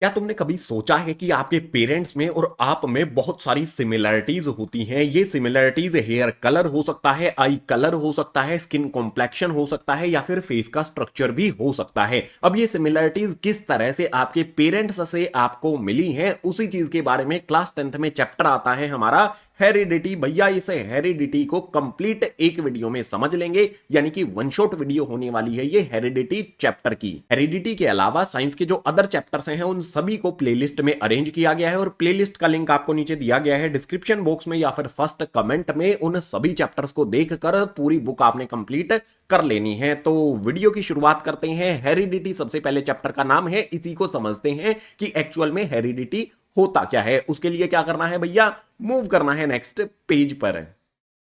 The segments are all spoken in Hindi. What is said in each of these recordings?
क्या तुमने कभी सोचा है कि आपके पेरेंट्स में और आप में बहुत सारी सिमिलरिटीज होती हैं? ये सिमिलरिटीज हेयर कलर हो सकता है, आई कलर हो सकता है, स्किन कॉम्प्लेक्शन हो सकता है, या फिर फेस का स्ट्रक्चर भी हो सकता है। अब ये सिमिलरिटीज किस तरह से आपके पेरेंट्स से आपको मिली हैं, उसी चीज के बारे में क्लास 10th में चैप्टर आता है हमारा हेरिडिटी। भैया इस हेरिडिटी को कंप्लीट एक वीडियो में समझ लेंगे, यानी कि वन शॉट वीडियो होने वाली है ये हेरिडिटी चैप्टर की। हेरिडिटी के अलावा साइंस के जो अदर चैप्टर्स हैं उन सभी को प्लेलिस्ट में अरेंज किया गया है, और प्लेलिस्ट का लिंक आपको नीचे दिया गया है डिस्क्रिप्शन बॉक्स में या फिर फर्स्ट कमेंट में। उन सभी चैप्टर्स को देखकर पूरी बुक आपने कंप्लीट कर लेनी है। तो वीडियो की शुरुआत करते हैं। हेरिडिटी सबसे पहले चैप्टर का नाम है, इसी को समझते हैं कि एक्चुअल में हेरिडिटी होता क्या है। उसके लिए क्या करना है भैया, मूव करना है नेक्स्ट पेज पर।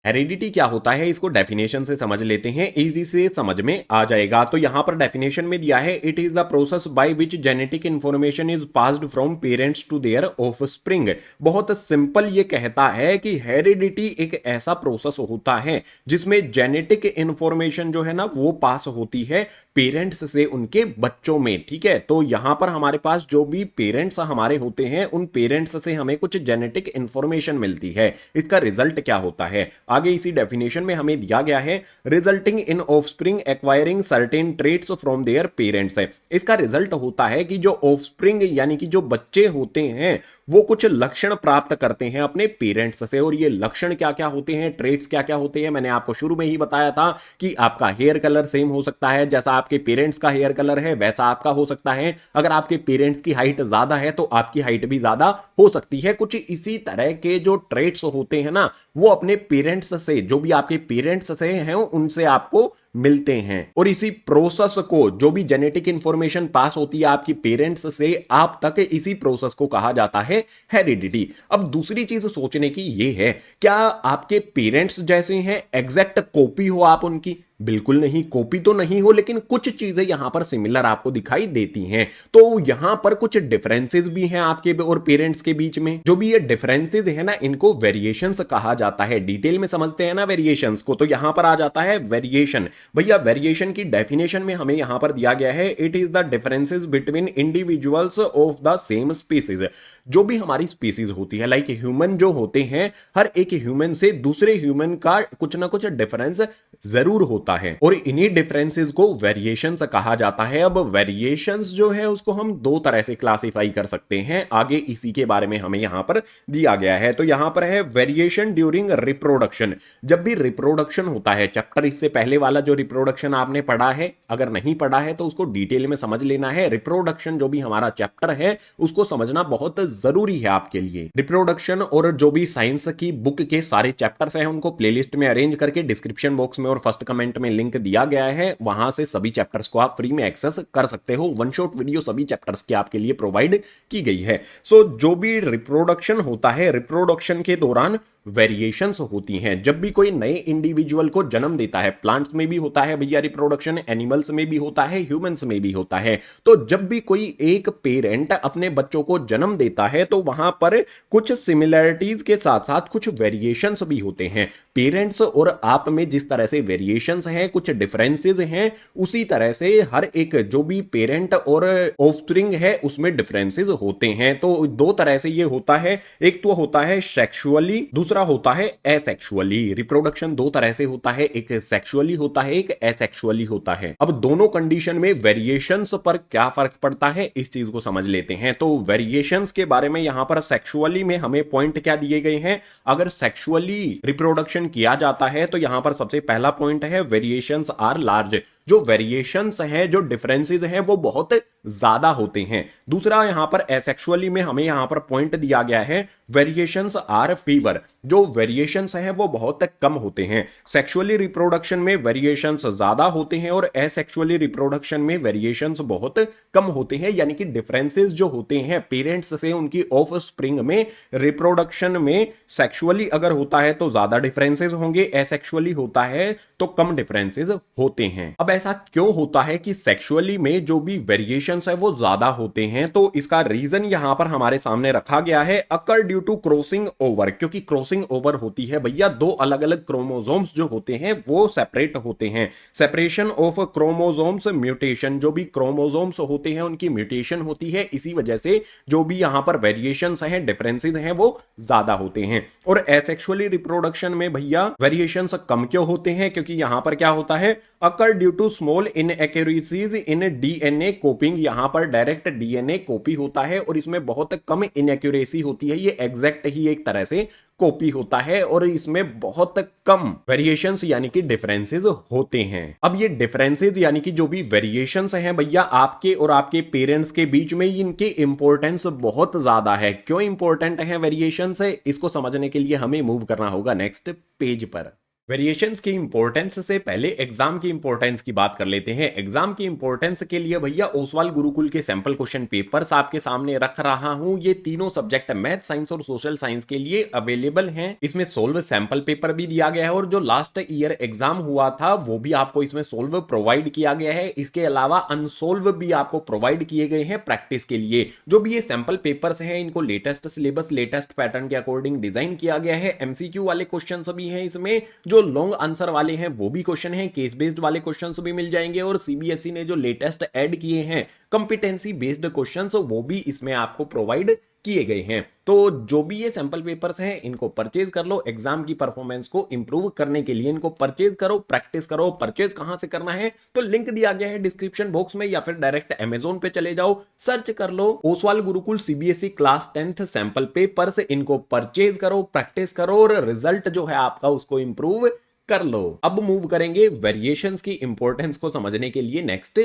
हेरिडिटी क्या होता है इसको डेफिनेशन से समझ लेते हैं, इजी से समझ में आ जाएगा। तो यहां पर डेफिनेशन में दिया है, it is the process by which genetic information is passed from parents to their offspring. बहुत सिंपल ये कहता है कि हेरिडिटी एक ऐसा प्रोसेस होता है जिसमें जेनेटिक इंफॉर्मेशन जो है ना वो पास होती है पेरेंट्स से उनके बच्चों में। ठीक है, तो यहां पर हमारे पास जो भी पेरेंट्स हमारे होते हैं उन पेरेंट्स से हमें कुछ जेनेटिक इंफॉर्मेशन मिलती है। इसका रिजल्ट क्या होता है आगे इसी डेफिनेशन में हमें दिया गया है, resulting in offspring acquiring certain traits from their parents है। इसका रिजल्ट होता है कि जो ऑफस्प्रिंग यानी कि जो बच्चे होते हैं वो कुछ लक्षण प्राप्त करते हैं अपने पेरेंट्स से। और ये लक्षण क्या क्या होते हैं, ट्रेट्स क्या क्या होते हैं, मैंने आपको शुरू में ही बताया था कि आपका हेयर कलर सेम हो सकता है, जैसा आपके पेरेंट्स का हेयर कलर है वैसा आपका हो सकता है। अगर आपके पेरेंट्स की हाइट ज्यादा है तो आपकी हाइट भी ज्यादा हो सकती है। कुछ इसी तरह के जो ट्रेट्स होते हैं ना वो अपने पेरेंट्स से, जो भी आपके पेरेंट्स से हैं उनसे आपको मिलते हैं। और इसी प्रोसेस को, जो भी जेनेटिक इंफॉर्मेशन पास होती है आपकी पेरेंट्स से आप तक, इसी प्रोसेस को कहा जाता है हेरिडिटी। अब दूसरी चीज सोचने की ये है, क्या आपके पेरेंट्स जैसे हैं, एग्जैक्ट कॉपी हो आप उनकी? बिल्कुल नहीं, कॉपी तो नहीं हो, लेकिन कुछ चीजें यहां पर सिमिलर आपको दिखाई देती हैं। तो यहां पर कुछ डिफरेंसेस भी हैं आपके और पेरेंट्स के बीच में। जो भी ये डिफरेंसेस है ना इनको वेरिएशंस कहा जाता है। डिटेल में समझते हैं ना वेरिएशंस को, तो यहां पर आ जाता है वेरिएशन। भैया वेरिएशन की डेफिनेशन में हमें यहां पर दिया गया है, it is the differences between individuals of the same species. जो भी हमारी स्पीसीज होती है, लाइक ह्यूमन जो होते हैं, हर एक ह्यूमन से दूसरे ह्यूमन का कुछ ना कुछ डिफरेंस जरूर होता है, और इन्हीं डिफरेंसेस को वेरिएशंस कहा जाता है। अब वेरिएशंस जो है उसको हम दो तरह से क्लासिफाई कर सकते हैं, आगे इसी के बारे में हमें यहां पर दिया गया है। तो यहां पर है वेरिएशन ड्यूरिंग रिप्रोडक्शन। जब भी रिप्रोडक्शन होता है, चैप्टर इससे पहले वाला जो रिप्रोडक्शन आपने पढ़ा है, अगर नहीं पढ़ा है तो उसको डिटेल में समझ लेना है। रिप्रोडक्शन जो भी हमारा चैप्टर है उसको समझना बहुत जरूरी है आपके लिए। रिप्रोडक्शन और जो भी साइंस की बुक के सारे चैप्टर्स हैं उनको प्लेलिस्ट में अरेंज करके डिस्क्रिप्शन बॉक्स में और फर्स्ट कमेंट में लिंक दिया गया है, वहां से सभी चैप्टर्स को आप फ्री में एक्सेस कर सकते हो। वन शॉट वीडियो सभी चैप्टर्स की आपके लिए प्रोवाइड की गई है। सो जो भी रिप्रोडक्शन होता है, रिप्रोडक्शन के दौरान वेरिएशंस होती हैं। जब भी कोई नए इंडिविजुअल को जन्म देता है, प्लांट्स में भी होता है भैया रिप्रोडक्शन, एनिमल्स में भी होता है, ह्यूमंस में भी होता है। तो जब भी कोई एक पेरेंट अपने बच्चों को जन्म देता है तो वहां पर कुछ सिमिलरिटीज के साथ साथ कुछ वेरिएशंस भी होते हैं। पेरेंट्स और आप में जिस तरह से वेरिएशंस हैं, कुछ डिफरेंसेस हैं, उसी तरह से हर एक जो भी पेरेंट और ऑफस्प्रिंग है उसमें डिफरेंसेस होते हैं। तो दो तरह से ये होता है, एक तो होता है सेक्सुअली, दूसरा होता है एसेक्सुअली। रिप्रोडक्शन दो तरह से होता है, एक सेक्सुअली होता है, एक एसेक्सुअली होता है। अब दोनों कंडीशन में वेरिएशंस पर क्या फर्क पड़ता है इस चीज को समझ लेते हैं। तो वेरिएशंस के बारे में यहां पर सेक्सुअली में हमें पॉइंट क्या दिए गए हैं, अगर सेक्सुअली रिप्रोडक्शन किया जाता है तो यहां पर सबसे पहला पॉइंट है वेरिएशंस आर लार्ज। जो वेरिएशंस हैं, जो डिफरेंसेस हैं वो बहुत ज्यादा होते हैं। दूसरा यहां पर एसेक्सुअली में हमें यहां पर पॉइंट दिया गया है, वेरिएशंस आर फीवर। जो वेरिएशंस हैं वो बहुत कम होते हैं। सेक्सुअली रिप्रोडक्शन में वेरिएशंस ज्यादा होते हैं और एसेक्सुअली रिप्रोडक्शन में वेरिएशंस बहुत कम होते हैं। यानी कि डिफरेंसेस जो होते हैं पेरेंट्स से उनकी ऑफ स्प्रिंग में, रिप्रोडक्शन में सेक्सुअली अगर होता है तो ज्यादा डिफरेंसेस होंगे, एसेक्सुअली होता है तो कम डिफरेंसेस होते हैं। अब ऐसा क्यों होता है कि सेक्सुअली में जो भी वेरिएशंस है वो ज्यादा होते हैं, तो इसका रीजन यहां पर हमारे सामने रखा गया है, occur due to crossing over. क्योंकि क्रॉसिंग ओवर होती है भैया, दो अलग अलग क्रोमोसोम्स जो होते हैं वो सेपरेट होते हैं। सेपरेशन ऑफ क्रोमोसोम्स म्यूटेशन, जो भी क्रोमोसोम्स होते हैं उनकी म्यूटेशन होती है, इसी वजह से जो भी यहां पर वेरिएशंस हैं, डिफरेंसेस हैं, वो ज्यादा होते हैं। और एसेक्सुअली रिप्रोडक्शन में भैया वेरिएशंस कम क्यों होते हैं? क्योंकि यहां पर क्या होता है, occur due to small inaccuracies in DNA copying. यहां पर डायरेक्ट डीएनए कॉपी होता है और इसमें बहुत कम इनएक्यूरेसी होती है, ये एग्जैक्ट ही एक तरह से कॉपी होता है और इसमें बहुत कम वेरिएशंस यानी कि डिफरेंसेस होते हैं। अब ये डिफरेंसेस यानी कि जो भी वेरिएशंस हैं भैया आपके और आपके पेरेंट्स के बीच में, इनकी इंपॉर्टेंस बहुत ज्यादा है। क्यों इंपॉर्टेंट है वेरिएशंस, इसको समझने के लिए हमें मूव करना होगा नेक्स्ट पेज पर। वेरिएशंस की इंपॉर्टेंस से पहले एग्जाम की इंपॉर्टेंस की बात कर लेते हैं। एग्जाम की इंपॉर्टेंस के लिए भैया ओसवाल गुरुकुल के सैंपल क्वेश्चन पेपर्स आपके सामने रख रहा हूं। ये तीनों सब्जेक्ट मैथ, साइंस और सोशल साइंस के लिए अवेलेबल हैं। इसमें सोल्व सैंपल पेपर भी दिया गया है और जो लास्ट ईयर एग्जाम हुआ था वो भी आपको इसमें सोल्व प्रोवाइड किया गया है। इसके अलावा अनसोल्व भी आपको प्रोवाइड किए गए हैं प्रैक्टिस के लिए। जो भी ये सैंपल पेपर्स हैं इनको लेटेस्ट सिलेबस, लेटेस्ट पैटर्न के अकॉर्डिंग डिजाइन किया गया है। एमसीक्यू वाले क्वेश्चन भी हैं इसमें, जो लॉन्ग आंसर वाले हैं वो भी क्वेश्चन हैं, केस बेस्ड वाले क्वेश्चंस भी मिल जाएंगे और सीबीएसई ने जो लेटेस्ट ऐड किए हैं कंपिटेंसी बेस्ड क्वेश्चंस वो भी इसमें आपको प्रोवाइड किए गए हैं। तो जो भी ये सैंपल पेपर्स हैं इनको परचेज कर लो। एग्जाम की परफॉर्मेंस को इंप्रूव करने के लिए इनको परचेज करो, प्रैक्टिस करो। परचेज कहां से करना है तो लिंक दिया गया है डिस्क्रिप्शन बॉक्स में, या फिर डायरेक्ट अमेजोन पे चले जाओ, सर्च कर लो Oswaal Gurukul CBSE class 10th sample papers. इनको परचेज करो, प्रैक्टिस करो और रिजल्ट जो है आपका उसको इंप्रूव कर लो। अब मूव करेंगे वेरिएशंस की इंपॉर्टेंस को समझने के लिए नेक्स्ट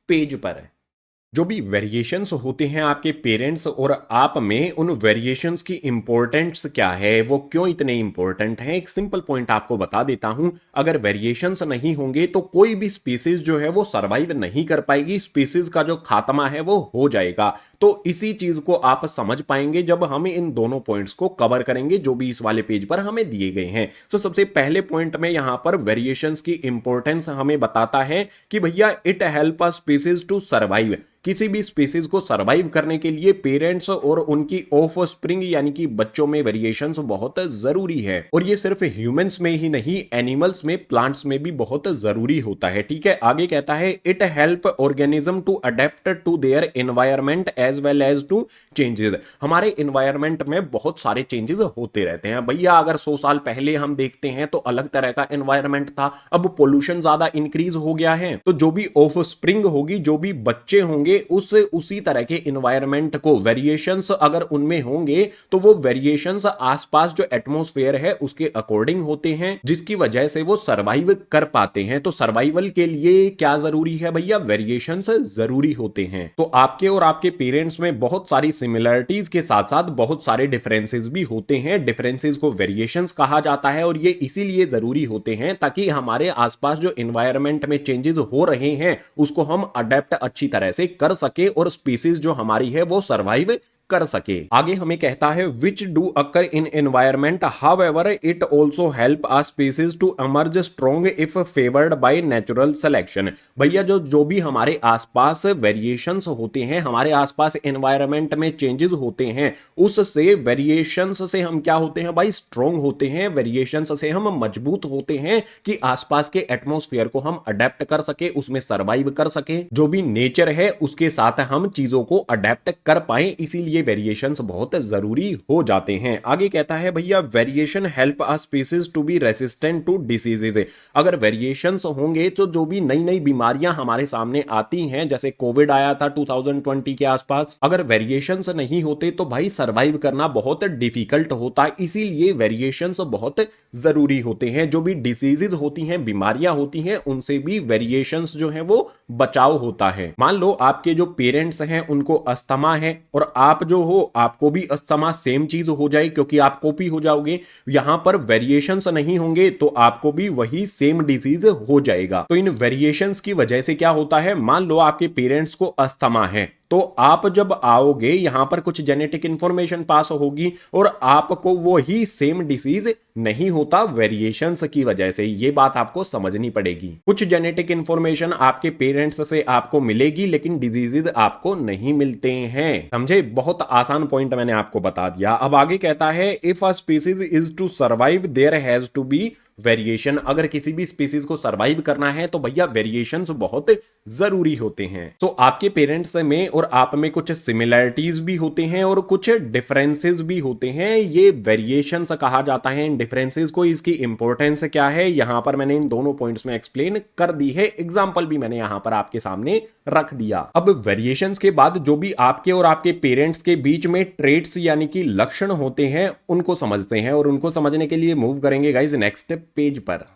पेज पर। जो भी वेरिएशंस होते हैं आपके पेरेंट्स और आप में, उन वेरिएशंस की इंपॉर्टेंस क्या है, वो क्यों इतने इंपॉर्टेंट हैं, एक सिंपल पॉइंट आपको बता देता हूं। अगर वेरिएशंस नहीं होंगे तो कोई भी स्पीसीज जो है वो सरवाइव नहीं कर पाएगी, स्पीसीज का जो खात्मा है वो हो जाएगा। तो इसी चीज को आप समझ पाएंगे जब हम इन दोनों पॉइंट्स को कवर करेंगे जो भी इस वाले पेज पर हमें दिए गए हैं। तो सबसे पहले पॉइंट में यहां पर वेरिएशंस की इंपॉर्टेंस हमें बताता है कि भैया it help a species to survive. किसी भी स्पीसीज को सरवाइव करने के लिए पेरेंट्स और उनकी ऑफ स्प्रिंग यानी कि बच्चों में वेरिएशंस बहुत जरूरी है। और ये सिर्फ ह्यूमंस में ही नहीं, एनिमल्स में, प्लांट्स में भी बहुत जरूरी होता है। ठीक है, आगे कहता है it help organism to adapt to their environment as well as to changes. हमारे एनवायरमेंट में बहुत सारे चेंजेस होते रहते हैं भैया। अगर 100 साल पहले हम देखते हैं तो अलग तरह का एनवायरमेंट था, अब पोल्यूशन ज्यादा इंक्रीज हो गया है। तो जो भी ऑफ स्प्रिंग होगी, जो भी बच्चे होंगे, उसी तरह के एनवायरनमेंट को वेरिएशंस अगर उनमें होंगे तो वो वेरिएशंस आसपास जो एटमॉस्फेयर है उसके अकॉर्डिंग होते हैं, जिसकी वजह से वो सरवाइव कर पाते हैं। तो सर्वाइवल के लिए क्या जरूरी है भैया, वेरिएशंस जरूरी होते हैं। तो आपके और आपके पेरेंट्स में बहुत सारी सिमिलरिटीज के साथ साथ बहुत सारे डिफरेंसेस भी होते हैं। डिफरेंसेस को वेरिएशंस कहा जाता है और ये इसीलिए जरूरी होते हैं ताकि हमारे आसपास जो एनवायरनमेंट में चेंजेस हो रहे हैं उसको हम अडेप्ट अच्छी तरह से कर सके और स्पीसीज जो हमारी है वो सरवाइव कर सके। आगे हमें कहता है which do occur in environment, however it also help a species to emerge strong if favoured by natural selection. भैया जो भी हमारे आसपास वेरिएशंस होते हैं, हमारे आसपास एनवायरमेंट में चेंजेस होते हैं, उससे वेरिएशंस से हम क्या होते हैं भाई, स्ट्रॉन्ग होते हैं। वेरिएशंस से हम मजबूत होते हैं कि आसपास के एटमॉस्फेयर को हम अडेप्ट कर सके, उसमें सरवाइव कर सके। जो भी नेचर है उसके साथ हम चीजों को अडेप्ट कर पाए, इसीलिए वेरिएशंस बहुत जरूरी हो जाते हैं। आगे कहता है भैया variation help a species to be resistant to diseases. अगर वेरिएशंस होंगे तो जो भी नई नई बीमारियां हमारे सामने आती हैं, जैसे कोविड आया था 2020 के आसपास, अगर वेरिएशंस नहीं होते तो भाई सरवाइव करना बहुत डिफिकल्ट होता है। इसीलिए वेरिएशंस बहुत जरूरी होते हैं। जो भी डिसीजेज होती हैं, बीमारियां होती हैं, उनसे भी वेरिएशंस जो है वो बचाव होता है। मान लो आपके जो पेरेंट्स हैं उनको अस्थमा है और आप जो हो आपको भी अस्थमा सेम चीज हो जाए क्योंकि आप कॉपी हो जाओगे, यहां पर वेरिएशंस नहीं होंगे तो आपको भी वही सेम डिजीज हो जाएगा। तो इन वेरिएशंस की वजह से क्या होता है, मान लो आपके पेरेंट्स को अस्थमा है तो आप जब आओगे यहां पर कुछ जेनेटिक इंफॉर्मेशन पास होगी और आपको वो ही सेम डिसीज नहीं होता वेरिएशंस की वजह से। ये बात आपको समझनी पड़ेगी। कुछ जेनेटिक इंफॉर्मेशन आपके पेरेंट्स से आपको मिलेगी लेकिन डिजीजेज आपको नहीं मिलते हैं। समझे? बहुत आसान पॉइंट मैंने आपको बता दिया। अब आगे कहता है if a species is to survive there has to be variation. अगर किसी भी स्पीसीज को सरवाइव करना है तो भैया वेरिएशंस बहुत जरूरी होते हैं। तो आपके पेरेंट्स में और आप में कुछ सिमिलैरिटीज भी होते हैं और कुछ डिफरेंसेस भी होते हैं। ये वेरिएशंस कहा जाता है इन डिफरेंसेस को। इसकी इंपॉर्टेंस क्या है यहां पर मैंने इन दोनों पॉइंट्स में एक्सप्लेन कर दी है। एग्जांपल भी मैंने यहां पर आपके सामने रख दिया। अब वेरिएशंस के बाद जो भी आपके और आपके पेरेंट्स के बीच में ट्रेट्स यानी कि लक्षण होते हैं उनको समझते हैं और उनको समझने के लिए मूव करेंगे गाइस नेक्स्ट पेज पर।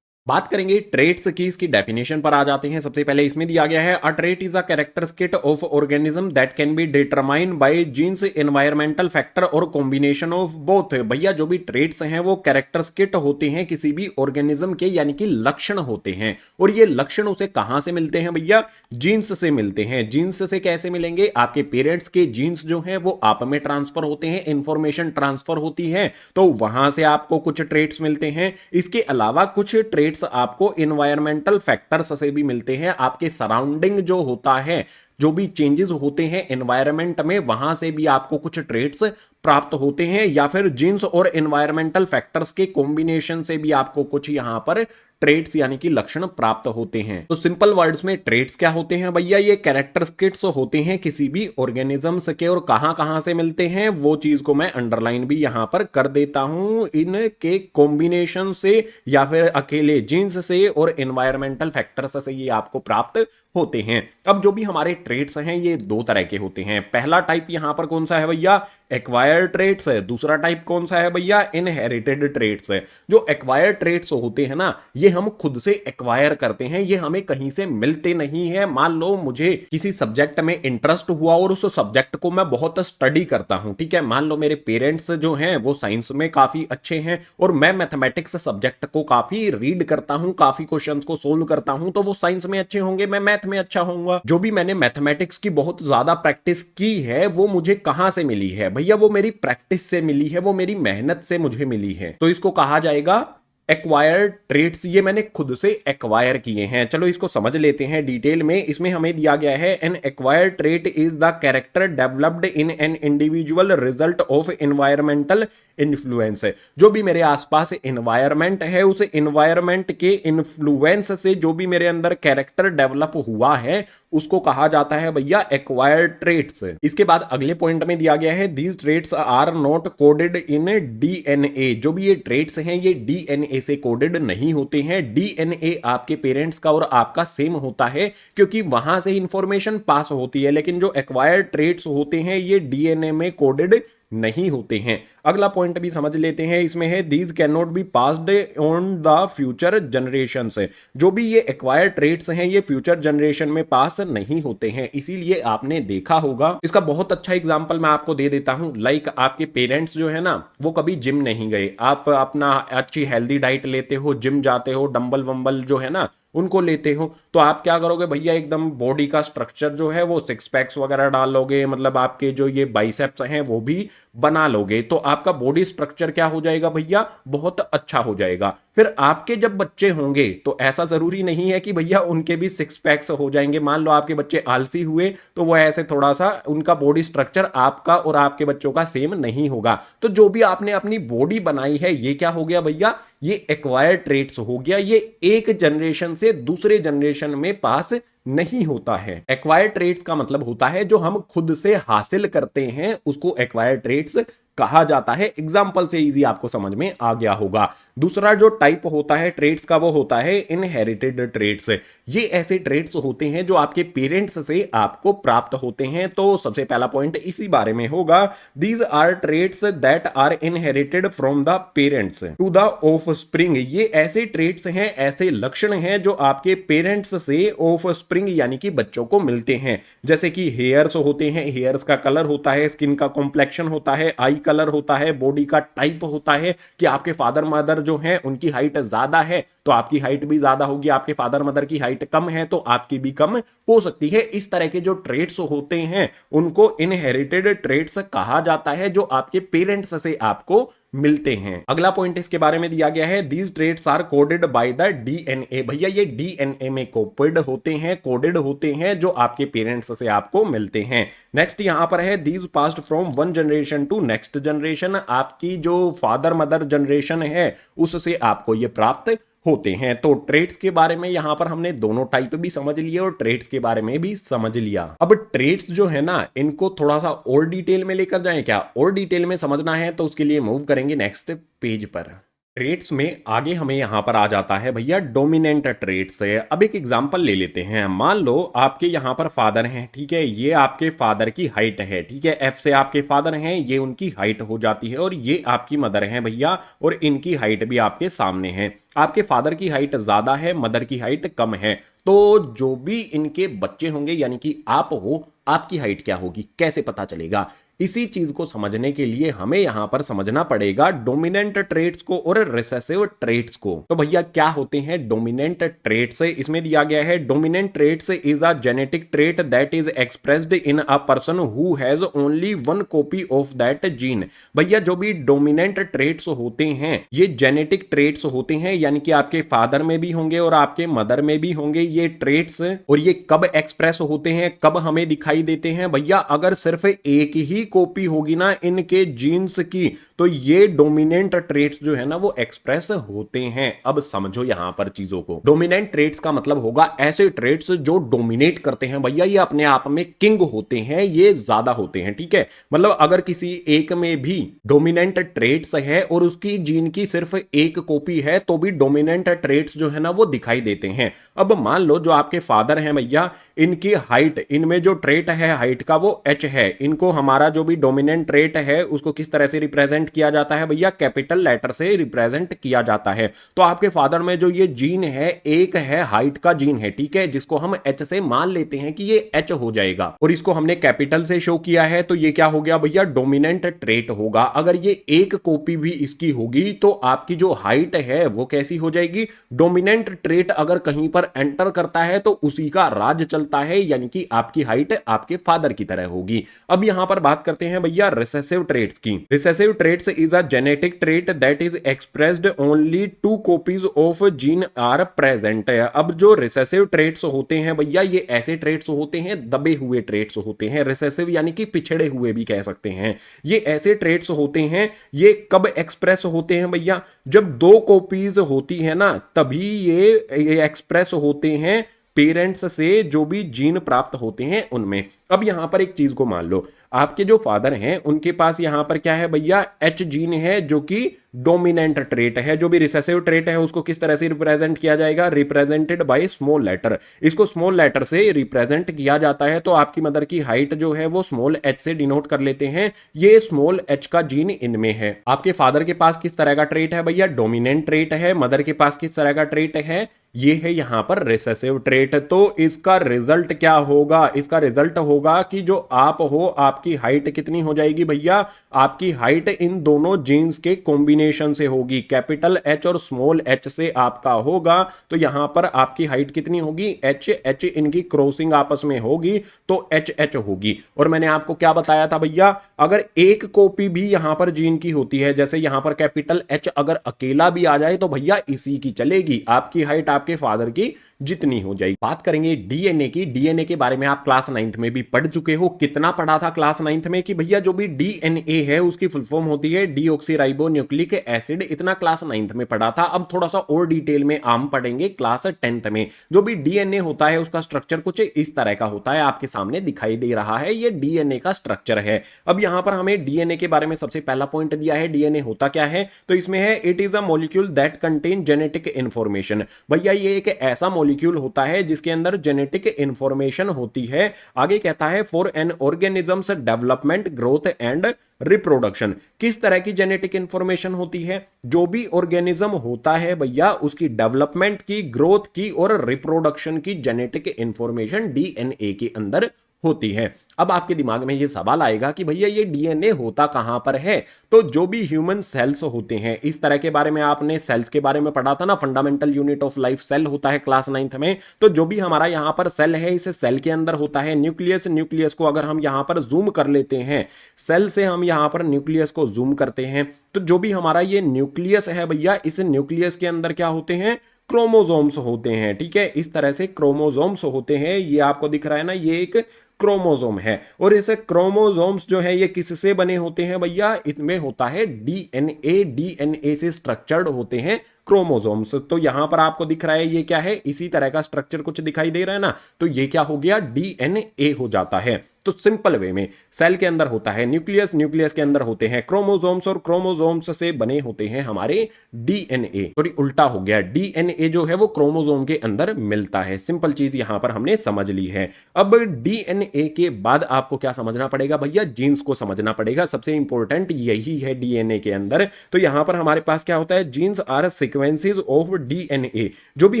बात करेंगे ट्रेट्स की। इसकी डेफिनेशन पर आ जाते हैं। सबसे पहले इसमें दिया गया है a trait is a characteristic of organism that can be determined by genes environmental factor और कॉम्बिनेशन ऑफ बोथ। भैया जो भी ट्रेट्स हैं वो कैरेक्टरिस्टिक होते हैं किसी भी ऑर्गेनिज्म के यानी कि लक्षण होते हैं। और ये लक्षण उसे कहां से मिलते हैं भैया? जीन्स से मिलते हैं। जीन्स से कैसे मिलेंगे? आपके पेरेंट्स के जीन्स जो हैं वो आप में ट्रांसफर होते हैं, इंफॉर्मेशन ट्रांसफर होती है तो वहां से आपको कुछ ट्रेट्स मिलते हैं। इसके अलावा कुछ ट्रेट्स आपको एनवायरमेंटल फैक्टर्स से भी मिलते हैं। आपके सराउंडिंग जो होता है, जो भी चेंजेस होते हैं एनवायरमेंट में, वहां से भी आपको कुछ ट्रेट्स प्राप्त होते हैं। या फिर जीन्स और एनवायरमेंटल फैक्टर्स के कॉम्बिनेशन से भी आपको कुछ यहां पर ट्रेट्स यानी कि लक्षण प्राप्त होते हैं। तो सिंपल वर्ड्स में ट्रेट्स क्या होते हैं भैया? ये कैरेक्टरिस्टिक्स होते हैं किसी भी ऑर्गेनिज्म्स के। और कहां कहां से मिलते हैं वो चीज को मैं अंडरलाइन भी यहां पर कर देता हूं। इनके कॉम्बिनेशन से या फिर अकेले जीन्स से और एनवायरमेंटल फैक्टर्स से ये आपको प्राप्त होते हैं। अब जो भी हमारे ट्रेट्स हैं ये दो तरह के होते हैं। पहला टाइप यहां पर कौन सा है भैया? एक्वायर्ड ट्रेट्स है। दूसरा टाइप कौन सा है भैया? इनहेरिटेड ट्रेट्स है। जो एक्वायर्ड ट्रेट्स होते हैं ना, ये हम खुद से एक्वायर करते हैं, ये हमें कहीं से मिलते नहीं है। मान लो मुझे किसी सब्जेक्ट में इंटरेस्ट हुआ और उस सब्जेक्ट को मैं बहुत स्टडी करता हूं, ठीक है। मान लो मेरे पेरेंट्स जो हैं वो साइंस में काफी अच्छे हैं और मैं मैथमेटिक्स सब्जेक्ट को काफी रीड करता हूं, काफी क्वेश्चंस को सोल्व करता हूं, तो वो साइंस में अच्छे होंगे, मैं मैथ में अच्छा होऊंगा। जो भी मैंने मैथमेटिक्स की बहुत ज्यादा प्रैक्टिस की है वो मुझे कहां से मिली है भैया? वो मेरी प्रैक्टिस से मिली है, वो मेरी मेहनत से मुझे मिली है। तो इसको कहा जाएगा एक्वायर्ड ट्रेट्स। ये मैंने खुद से एक्वायर किए हैं। चलो इसको समझ लेते हैं डिटेल में। इसमें हमें दिया गया है N acquired trait is the character developed in an individual result of environmental influence. जो भी मेरे आसपास एनवायरमेंट है उस एनवायरमेंट के इन्फ्लुएंस से जो भी मेरे अंदर कैरेक्टर डेवलप हुआ है उसको कहा जाता है भैया एक्वायर्ड ट्रेट्स। इसके बाद अगले पॉइंट में दिया गया है these traits are not coded in DNA. जो भी ये ट्रेट्स हैं ये डीएनए से कोडेड नहीं होते हैं। डीएनए आपके पेरेंट्स का और आपका सेम होता है क्योंकि वहां से इंफॉर्मेशन पास होती है, लेकिन जो एक्वायर्ड ट्रेट्स होते हैं ये डीएनए में कोडेड नहीं होते हैं। अगला पॉइंट भी समझ लेते हैं। इसमें है these can not be passed on the future generation. जो भी ये एक्वायर्ड ट्रेट्स हैं ये फ्यूचर जनरेशन में पास नहीं होते हैं। इसीलिए आपने देखा होगा, इसका बहुत अच्छा एग्जांपल मैं आपको दे देता हूं। लाइक आपके पेरेंट्स जो है ना वो कभी जिम नहीं गए, आप अपना अच्छी हेल्दी डाइट लेते हो, जिम जाते हो, डंबल वंबल जो है ना उनको लेते हो, तो आप क्या करोगे भैया? एकदम बॉडी का स्ट्रक्चर जो है वो सिक्स पैक्स वगैरह डाल लोगे, मतलब आपके जो ये बाइसेप्स हैं वो भी बना लोगे, तो आपका बॉडी स्ट्रक्चर क्या हो जाएगा भैया? बहुत अच्छा हो जाएगा। फिर आपके जब बच्चे होंगे तो ऐसा जरूरी नहीं है कि भैया उनके भी सिक्स पैक्स हो जाएंगे। मान लो आपके बच्चे आलसी हुए तो वो ऐसे थोड़ा सा उनका बॉडी स्ट्रक्चर आपका और आपके बच्चों का सेम नहीं होगा। तो जो भी आपने अपनी बॉडी बनाई है ये क्या हो गया भैया? ये एक्वायर्ड ट्रेट्स हो गया। ये एक जनरेशन से दूसरे जनरेशन में पास नहीं होता है। एक्वायर्ड ट्रेट्स का मतलब होता है जो हम खुद से हासिल करते हैं उसको एक्वायर्ड ट्रेट्स कहा जाता है। एग्जाम्पल से इजी आपको समझ में आ गया होगा। दूसरा जो टाइप होता है ट्रेट्स का वो होता है इनहेरिटेड ट्रेट्स। ये ऐसे ट्रेट्स होते हैं जो आपके पेरेंट्स से आपको प्राप्त होते हैं। तो सबसे पहला पॉइंट इसी बारे में होगा, these are traits that are inherited from the parents to the offspring. ये ऐसे ट्रेट्स हैं, ऐसे लक्षण हैं जो आपके पेरेंट्स से ऑफस्प्रिंग यानी कि बच्चों को मिलते हैं। जैसे कि हेयर्स होते हैं, हेयर्स का कलर होता है, स्किन का कॉम्प्लेक्शन होता है, आई कलर होता है, बॉडी का टाइप होता है कि आपके फादर मदर जो हैं उनकी हाइट ज्यादा है तो आपकी हाइट भी ज्यादा होगी, आपके फादर मदर की हाइट कम है तो आपकी भी कम हो सकती है। इस तरह के जो ट्रेट्स होते हैं उनको इनहेरिटेड ट्रेट्स कहा जाता है, जो आपके पेरेंट्स से आपको मिलते हैं। अगला पॉइंट इसके बारे में दिया गया है, these traits are coded by the DNA. भैया ये डीएनए में कोडेड होते हैं, कोडेड होते हैं जो आपके पेरेंट्स से आपको मिलते हैं। नेक्स्ट यहां पर है, these passed from one generation to next generation. आपकी जो फादर मदर जनरेशन है उससे आपको ये प्राप्त होते हैं। तो ट्रेट्स के बारे में यहां पर हमने दोनों टाइप भी समझ लिए और ट्रेट्स के बारे में भी समझ लिया। अब ट्रेट्स जो है ना इनको थोड़ा सा और डिटेल में लेकर जाएं क्या, और डिटेल में समझना है तो उसके लिए मूव करेंगे नेक्स्ट पेज पर। ट्रेट्स में आगे हमें यहां पर आ जाता है भैया डोमिनेंट ट्रेट्स है। अब एक एग्जांपल ले लेते हैं, मान लो आपके यहां पर फादर हैं, ठीक है, ये आपके फादर की हाइट है, ठीक है, एफ से आपके फादर हैं, ये उनकी हाइट हो जाती है, और ये आपकी मदर है भैया और इनकी हाइट भी आपके सामने है। आपके फादर की हाइट ज्यादा है, मदर की हाइट कम है, तो जो भी इनके बच्चे होंगे यानी कि आप हो, आपकी हाइट क्या होगी, कैसे पता चलेगा? इसी चीज को समझने के लिए हमें यहां पर समझना पड़ेगा डोमिनेंट ट्रेट्स को और रिसेसिव ट्रेट्स को। तो भैया क्या होते हैं डोमिनेंट ट्रेट्स? इसमें दिया गया है, dominant traits is a genetic trait that is expressed in a person who has only one copy of that gene. भैया जो भी डोमिनेंट ट्रेट्स होते हैं ये जेनेटिक ट्रेट्स होते हैं, यानी कि आपके फादर में भी होंगे और आपके मदर में भी होंगे ये ट्रेट्स। और ये कब एक्सप्रेस होते हैं, कब हमें दिखाई देते हैं? भैया अगर सिर्फ एक ही कॉपी होगी ना इनके जीन्स की तो ये डोमिनेंट ट्रेट्स जो है ना वो एक्सप्रेस होते हैं। अब समझो यहां पर चीजों को, डोमिनेंट ट्रेट्स का मतलब होगा ऐसे ट्रेट्स जो डोमिनेट करते हैं भैया, ये अपने आप में किंग होते हैं, ये ज्यादा होते हैं, ठीक है। मतलब अगर किसी एक में भी डोमिनेंट ट्रेट्स है और उसकी जीन की सिर्फ एक कॉपी है तो भी डोमिनेंट ट्रेट्स जो है ना वो दिखाई देते हैं। अब मान लो जो आपके फादर हैं भैया, इनकी हाइट, इनमें जो ट्रेट है हाइट का वो एच है, इनको हमारा जो भी डोमिनेंट ट्रेट है उसको किस तरह से रिप्रेजेंट किया जाता है भैया? कैपिटल लेटर से रिप्रेजेंट किया जाता है। तो आपके फादर में जो ये जीन है एक है हाइट का जीन है, ठीक है, जिसको हम एच से मान लेते हैं कि ये एच हो जाएगा और इसको हमने कैपिटल से शो किया है तो ये क्या हो गया भैया? डोमिनेंट ट्रेट होगा। अगर ये एक कॉपी भी इसकी होगी तो आपकी जो हाइट है वो कैसी हो जाएगी? डोमिनेंट ट्रेट अगर कहीं पर एंटर करता है तो उसी का राज चलता है, यानी कि आपकी हाइट आपके फादर की तरह होगी। अब यहां पर बात करते हैं भैया रिसेसिव ट्रेट्स की। Recessive traits is a genetic trait that is expressed only to copies of gene are present. अब जो रिसेसिव ट्रेट्स होते हैं भैया ये ऐसे ट्रेट्स होते हैं, दबे हुए ट्रेट्स होते हैं, रिसेसिव यानी कि पिछड़े हुए भी कह सकते हैं। ये ऐसे ट्रेट्स होते हैं, ये कब एक्सप्रेस होते हैं भैया? जब दो कॉपीज होती है ना तभी ये एक्सप्रेस होते हैं पेरेंट्स से जो भी जीन प्राप्त होते हैं उनमें। अब यहां पर एक चीज को मान लो, आपके जो फादर हैं उनके पास यहां पर क्या है भैया? एच जीन है जो कि डोमिनेंट ट्रेट है। जो भी रिसेसिव ट्रेट है उसको किस तरह से रिप्रेजेंट किया जाएगा? Represented by small letter. इसको स्मॉल लेटर से रिप्रेजेंट किया जाता है। तो आपकी मदर की हाइट जो है वो स्मॉल एच से डिनोट कर लेते हैं, ये स्मॉल एच का जीन इनमें है। आपके फादर के पास किस तरह का ट्रेट है भैया? डोमिनेंट ट्रेट है। मदर के पास किस तरह का ट्रेट है? ये है यहां पर रिसेसिव ट्रेट। तो इसका रिजल्ट क्या होगा? इसका रिजल्ट होगा कि जो आप हो आपकी हाइट कितनी हो जाएगी भैया? आपकी हाइट इन दोनों जीन्स के कॉम्बिनेशन से होगी, कैपिटल एच और स्मॉल एच से आपका होगा। तो यहां पर आपकी हाइट कितनी होगी? एच एच इनकी क्रॉसिंग आपस में होगी तो एच एच होगी। और मैंने आपको क्या बताया था भैया? अगर एक कॉपी भी यहां पर जीन की होती है, जैसे यहां पर कैपिटल एच अगर अकेला भी आ जाए तो भैया इसी की चलेगी, आपकी हाइट आपके फादर की जितनी हो जाएगी। बात करेंगे डीएनए की। डीएनए के बारे में आप क्लास 9th में भी पढ़ चुके हो। कितना पढ़ा था क्लास 9th में कि भैया जो भी डीएनए है उसकी फुल फॉर्म होती है डीऑक्सीराइबो न्यूक्लिक एसिड। इतना क्लास 9th में पढ़ा था। अब थोड़ा सा और डिटेल में हम पढ़ेंगे क्लास 10th में। जो भी डीएनए होता है उसका स्ट्रक्चर कुछ इस तरह का होता है, आपके सामने दिखाई दे रहा है, ये डीएनए का स्ट्रक्चर है। अब यहां पर हमें डीएनए के बारे में सबसे पहला पॉइंट दिया है, डीएनए होता क्या है? तो इसमें है it is a molecule that contain genetic information. भैया ये एक ऐसा मॉलिक्यूल होता है जिसके अंदर जेनेटिक इंफॉर्मेशन होती है। आगे कहता है for an organisms development growth and reproduction. किस तरह की जेनेटिक इंफॉर्मेशन होती है? जो भी ऑर्गेनिज्म होता है भैया उसकी डेवलपमेंट की, ग्रोथ की और रिप्रोडक्शन की जेनेटिक इंफॉर्मेशन डीएनए के अंदर होती है। अब आपके दिमाग में ये सवाल आएगा कि भैया ये डीएनए होता कहां पर है? तो जो भी ह्यूमन सेल्स होते हैं, इस तरह के बारे में आपने सेल्स के बारे में पढ़ा था ना, fundamental unit of life cell होता है क्लास 9th में। तो जो भी हमारा यहां पर सेल है, इस सेल के अंदर होता है न्यूक्लियस। न्यूक्लियस को अगर हम यहां पर जूम कर लेते हैं, सेल से हम यहां पर न्यूक्लियस को जूम करते हैं, तो जो भी हमारा ये न्यूक्लियस है भैया, इस न्यूक्लियस के अंदर क्या होते हैं? क्रोमोसोम्स होते हैं। ठीक है, इस तरह से क्रोमोसोम्स होते हैं। ये आपको दिख रहा है ना, ये एक क्रोमोसोम है। और इसे क्रोमोसोम्स जो है ये किससे बने होते हैं भैया? इसमें होता है डीएनए। डीएनए से स्ट्रक्चर्ड होते हैं क्रोमोसोम्स। तो यहां पर आपको दिख रहा है ये क्या है? इसी तरह का स्ट्रक्चर कुछ दिखाई दे रहा है ना, तो ये क्या हो गया? डीएनए हो जाता है। तो सिंपल वे में सेल के अंदर होता है न्यूक्लियस, न्यूक्लियस के अंदर होते हैं क्रोमोसोम्स, और क्रोमोसोम्स से बने होते हैं हमारे डीएनए। थोड़ी उल्टा हो गया, डीएनए जो है वो क्रोमोसोम के अंदर मिलता है। सिंपल चीज यहां पर हमने समझ ली है। अब डीएनए के बाद आपको क्या समझना पड़ेगा भैया? जीन्स को समझना पड़ेगा। सबसे इंपॉर्टेंट यही है डीएनए के अंदर। तो यहां पर हमारे पास क्या होता है? Genes are sequences of DNA. जो भी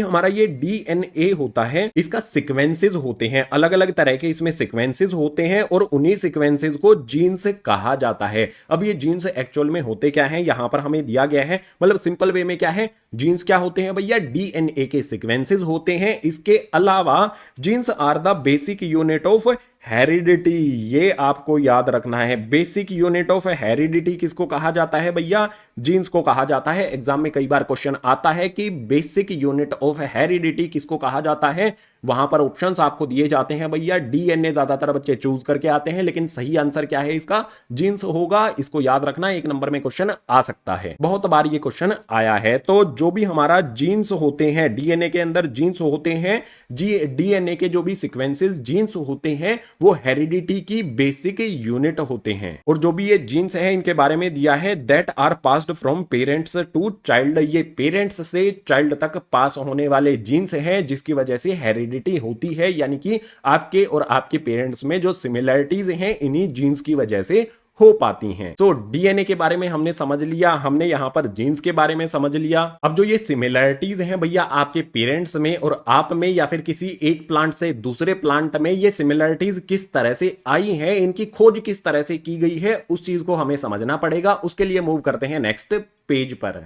हमारा ये डीएनए होता है, इसका सीक्वेंसेस होते हैं, अलग अलग तरह के इसमें सीक्वेंसेस होते हैं, और उन्हीं सीक्वेंसेस को जीन्स कहा जाता है। अब ये जीन्स एक्चुअल में होते क्या हैं, यहां पर हमें दिया गया है। मतलब सिंपल वे में क्या है? जीन्स क्या होते हैं भैया? डीएनए के सीक्वेंसेस होते हैं। इसके अलावा genes are the basic unit of heredity. ये आपको याद रखना है। बेसिक यूनिट ऑफ हेरिडिटी किसको कहा जाता है भैया? जीन्स को कहा जाता है। एग्जाम में कई बार क्वेश्चन आता है कि बेसिक यूनिट ऑफ हेरिडिटी किसको कहा जाता है। वहां पर ऑप्शंस आपको दिए जाते हैं भैया, डीएनए ज्यादातर बच्चे चूज करके आते हैं, लेकिन सही आंसर क्या है इसका? जीन्स होगा। इसको याद रखना, एक नंबर में क्वेश्चन आ सकता है, बहुत बार ये क्वेश्चन आया है। तो जो भी हमारा जीन्स होते हैं, डीएनए के अंदर जीन्स होते हैं, डीएनए के जो भी सीक्वेंसेस जीन्स होते हैं वो हेरिडिटी की बेसिक यूनिट होते हैं। और जो भी ये जीन्स है, इनके बारे में दिया है that are passed from parents to child. ये पेरेंट्स से चाइल्ड तक पास होने वाले जीन्स हैं, जिसकी वजह से हेरिडिटी होती है। यानी कि आपके और आपके पेरेंट्स में जो सिमिलरिटीज हैं, इन्हीं जीन्स की वजह से हो पाती हैं। तो डीएनए के बारे में हमने समझ लिया, हमने यहां पर जीन्स के बारे में समझ लिया। अब जो ये सिमिलरिटीज हैं भैया आपके पेरेंट्स में और आप में, या फिर किसी एक प्लांट से दूसरे प्लांट में, ये सिमिलरिटीज किस तरह से आई हैं, इनकी खोज किस तरह से की गई है, उस चीज को हमें समझना पड़ेगा। उसके लिए मूव करते हैं नेक्स्ट पेज पर।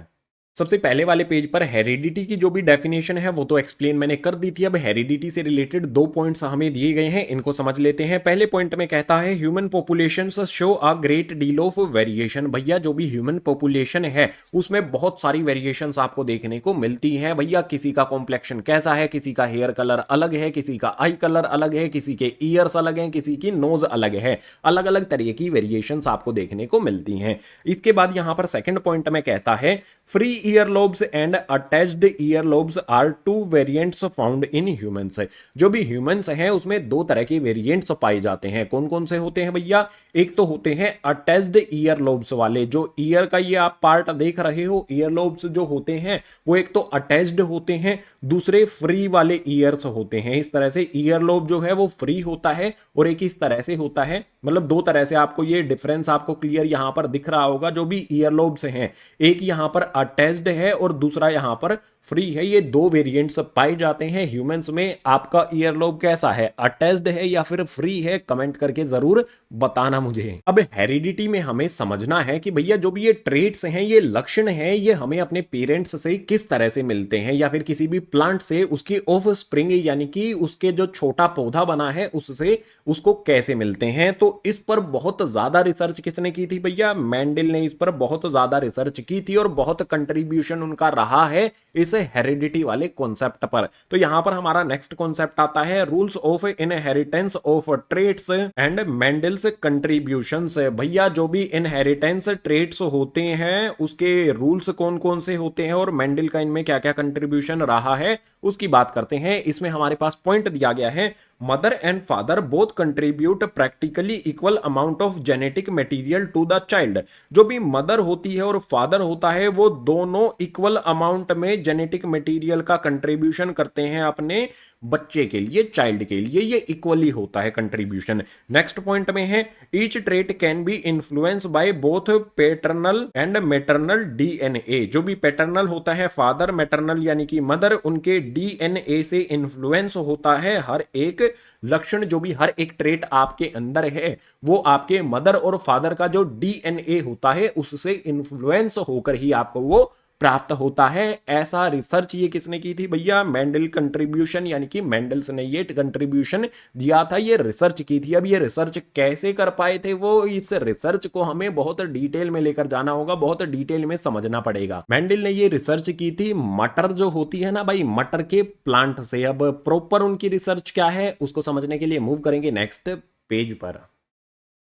सबसे पहले वाले पेज पर हेरिडिटी की जो भी डेफिनेशन है वो तो एक्सप्लेन मैंने कर दी थी। अब हेरिडिटी से रिलेटेड 2 पॉइंट्स हमें दिए गए हैं, इनको समझ लेते हैं। पहले पॉइंट में कहता है human populations show a great deal of variation. भैया जो भी ह्यूमन पॉपुलेशन है उसमें बहुत सारी वेरिएशंस आपको देखने को मिलती हैं। भैया किसी का कॉम्प्लेक्शन कैसा है, किसी का हेयर कलर अलग है, किसी का आई कलर अलग है, किसी के ईयर्स अलग हैं, किसी की नोज अलग है। अलग अलग तरह की वेरिएशंस आपको देखने को मिलती हैं। इसके बाद यहां पर सेकंड पॉइंट में कहता है free earlobes and attached earlobes are two variants found in humans। जो भी humans हैं उसमें 2 तरह के वेरिएंट्स पाए जाते हैं। कौन कौन से होते हैं भैया? एक तो होते हैं अटैच्ड ईयरलोब्स वाले, जो ईयर का ये आप पार्ट देख रहे हो, ईयरलोब्स जो होते हैं वो एक तो अटैच्ड होते हैं, दूसरे फ्री वाले ईयर्स होते हैं। इस तरह से ईयरलोब जो है वो फ्री होता है और एक इस तरह से होता है। मतलब 2 तरह से आपको ये डिफरेंस आपको क्लियर यहां पर दिख रहा होगा। जो भी ईयरलोब्स हैं, एक यहां पर अटैच्ड है और दूसरा यहां पर फ्री है। ये 2 वेरिएंट्स पाए जाते हैं ह्यूमंस में। आपका ईयरलोब कैसा है, अटैच्ड है या फिर फ्री है? कमेंट करके जरूर बताना मुझे। अब हेरिडिटी में हमें समझना है कि भैया जो भी ये ट्रेट्स हैं, ये लक्षण हैं, ये हमें अपने पेरेंट्स से किस तरह से मिलते हैं, या फिर किसी भी प्लांट से उसकी ऑफ स्प्रिंग यानी कि उसके जो छोटा पौधा बना है उससे उसको कैसे मिलते हैं। तो इस पर बहुत ज्यादा रिसर्च किसने की थी भैया? मेंडल ने इस पर बहुत ज्यादा रिसर्च की थी और बहुत कंट्रीब्यूशन उनका रहा है इस हेरिडिटी वाले कॉन्सेप्ट पर। तो यहां पर हमारा नेक्स्ट कॉन्सेप्ट आता है rules of inheritance of traits and Mendel's contributions. भैया जो भी इनहेरिटेंस ट्रेट्स होते हैं उसके रूल्स कौन कौन से होते हैं और मेंडल का इनमें क्या क्या कंट्रीब्यूशन रहा है उसकी बात करते हैं। इसमें हमारे पास पॉइंट दिया गया है mother and father both contribute practically equal amount of genetic material to the child. जो भी मदर होती है और फादर होता है वो दोनों इक्वल अमाउंट में जेनेटिक जेनेटिक मटेरियल का कंट्रीब्यूशन करते हैं अपने बच्चे के लिए, चाइल्ड के लिए, ये इक्वली होता है कंट्रीब्यूशन। नेक्स्ट पॉइंट में है each trait can be influence by both paternal and maternal DNA. जो भी पैटर्नल होता है फादर, मैटरनल यानी कि मदर, उनके डीएनए से इन्फ्लुएंस होता है हर एक लक्षण, जो भी हर एक ट्रेट आपके अंदर है वो आपके मदर और फादर का जो डीएनए होता है उससे इन्फ्लुएंस होकर ही आपको वो प्राप्त होता है। ऐसा रिसर्च ये किसने की थी भैया? मेंडल कंट्रीब्यूशन, यानी कि मेंडल्स ने ये कंट्रीब्यूशन दिया था, ये रिसर्च की थी। अब ये रिसर्च कैसे कर पाए थे वो, इस रिसर्च को हमें बहुत डिटेल में लेकर जाना होगा, बहुत डिटेल में समझना पड़ेगा। मेंडल ने ये रिसर्च की थी मटर जो होती है ना भाई, मटर के प्लांट से। अब प्रॉपर उनकी रिसर्च क्या है उसको समझने के लिए मूव करेंगे नेक्स्ट पेज पर।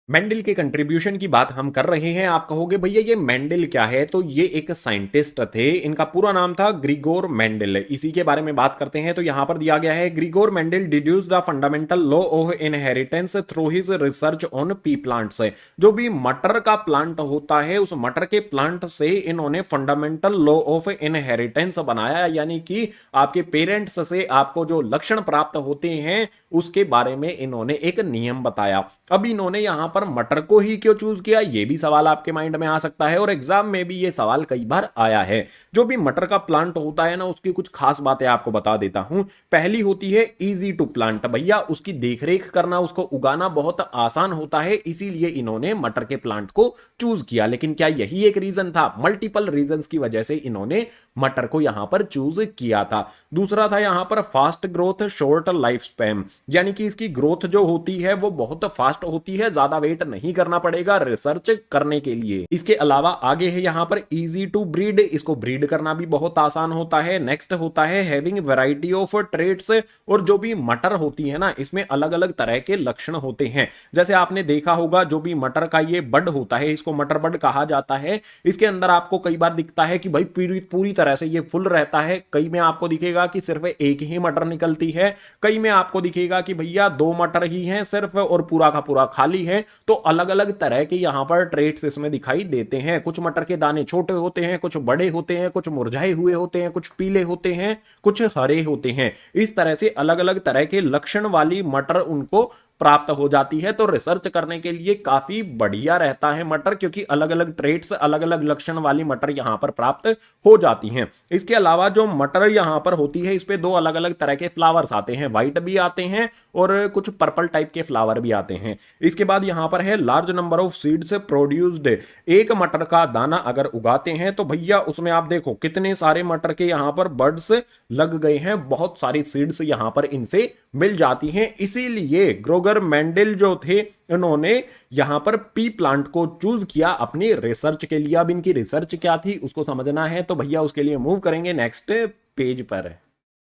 मेंडल के कंट्रीब्यूशन की बात हम कर रहे हैं। आप कहोगे भैया ये मेंडल क्या है? तो ये एक साइंटिस्ट थे, इनका पूरा नाम था ग्रिगोर मेंडल। इसी के बारे में बात करते हैं। तो यहां पर दिया गया है Grigor Mendel deduce the fundamental law of inheritance through his research on P plants. जो भी मटर का प्लांट होता है उस मटर के प्लांट से इन्होंने फंडामेंटल लॉ ऑफ इनहेरिटेंस बनाया, यानी कि आपके पेरेंट्स से आपको जो लक्षण प्राप्त होते हैं उसके बारे में इन्होंने एक नियम बताया। अब इन्होंने यहां पर मटर को ही क्यों चूज किया, ये भी सवाल आपके माइंड में आ सकता है और एग्जाम में भी ये सवाल कई बार आया है। जो भी मटर का प्लांट होता है ना उसकी कुछ खास बातें आपको बता देता हूं। पहली होती है इजी टू प्लांट। भैया उसकी देखरेख करना, उसको उगाना बहुत आसान होता है, इसीलिए इन्होंने मटर के प्लांट को चूज किया। लेकिन क्या यही एक रीजन था? मल्टीपल रीजंस की वजह से इन्होंने मटर को यहां पर चूज किया था। दूसरा था यहां पर fast growth short life span, यानी कि इसकी ग्रोथ जो होती है वो बहुत फास्ट होती है, ज्यादा वेट नहीं करना पड़ेगा रिसर्च करने के लिए। इसके अलावा आगे है यहां पर इजी टू ब्रीड, इसको ब्रीड करना भी बहुत आसान होता है। नेक्स्ट होता है हैविंग वैरायटी ऑफ ट्रेट्स, और जो भी मटर होती है ना इसमें अलग अलग तरह के लक्षण होते हैं। जैसे आपने देखा होगा जो भी मटर का ये बड होता है, इसको मटर बड कहा जाता है, इसके अंदर आपको कई बार दिखता है कि भाई पूरी तरह से ये फुल रहता है। कई में आपको दिखेगा कि सिर्फ एक ही मटर निकलती है, कई में आपको दिखेगा कि भैया 2 मटर ही हैं सिर्फ और पूरा का पूरा खाली है। तो अलग अलग तरह के यहां पर ट्रेट्स इसमें दिखाई देते हैं। कुछ मटर के दाने छोटे होते हैं, कुछ बड़े होते हैं, कुछ मुरझाए हुए होते हैं, कुछ पीले होते हैं, कुछ हरे होते हैं। इस तरह से अलग अलग तरह के लक्षण वाली मटर उनको प्राप्त हो जाती है। तो रिसर्च करने के लिए काफी बढ़िया रहता है मटर, क्योंकि अलग अलग ट्रेट्स, अलग अलग लक्षण वाली मटर यहां पर प्राप्त हो जाती हैं। इसके अलावा जो मटर यहां पर होती है इस पे 2 अलग अलग तरह के फ्लावर्स आते हैं, व्हाइट भी आते हैं और कुछ पर्पल टाइप के फ्लावर भी आते हैं। इसके बाद यहां पर है large number of seeds produced. एक मटर का दाना अगर उगाते हैं तो भैया उसमें आप देखो कितने सारे मटर के यहां पर बर्ड्स लग गए हैं, बहुत सारी सीड्स यहां पर इनसे मिल जाती हैं। इसीलिए ग्रोगर मेंडल जो थे इन्होंने यहां पर पी प्लांट को चूज किया अपनी रिसर्च के लिए। अब इनकी रिसर्च क्या थी उसको समझना है, तो भैया उसके लिए मूव करेंगे नेक्स्ट पेज पर।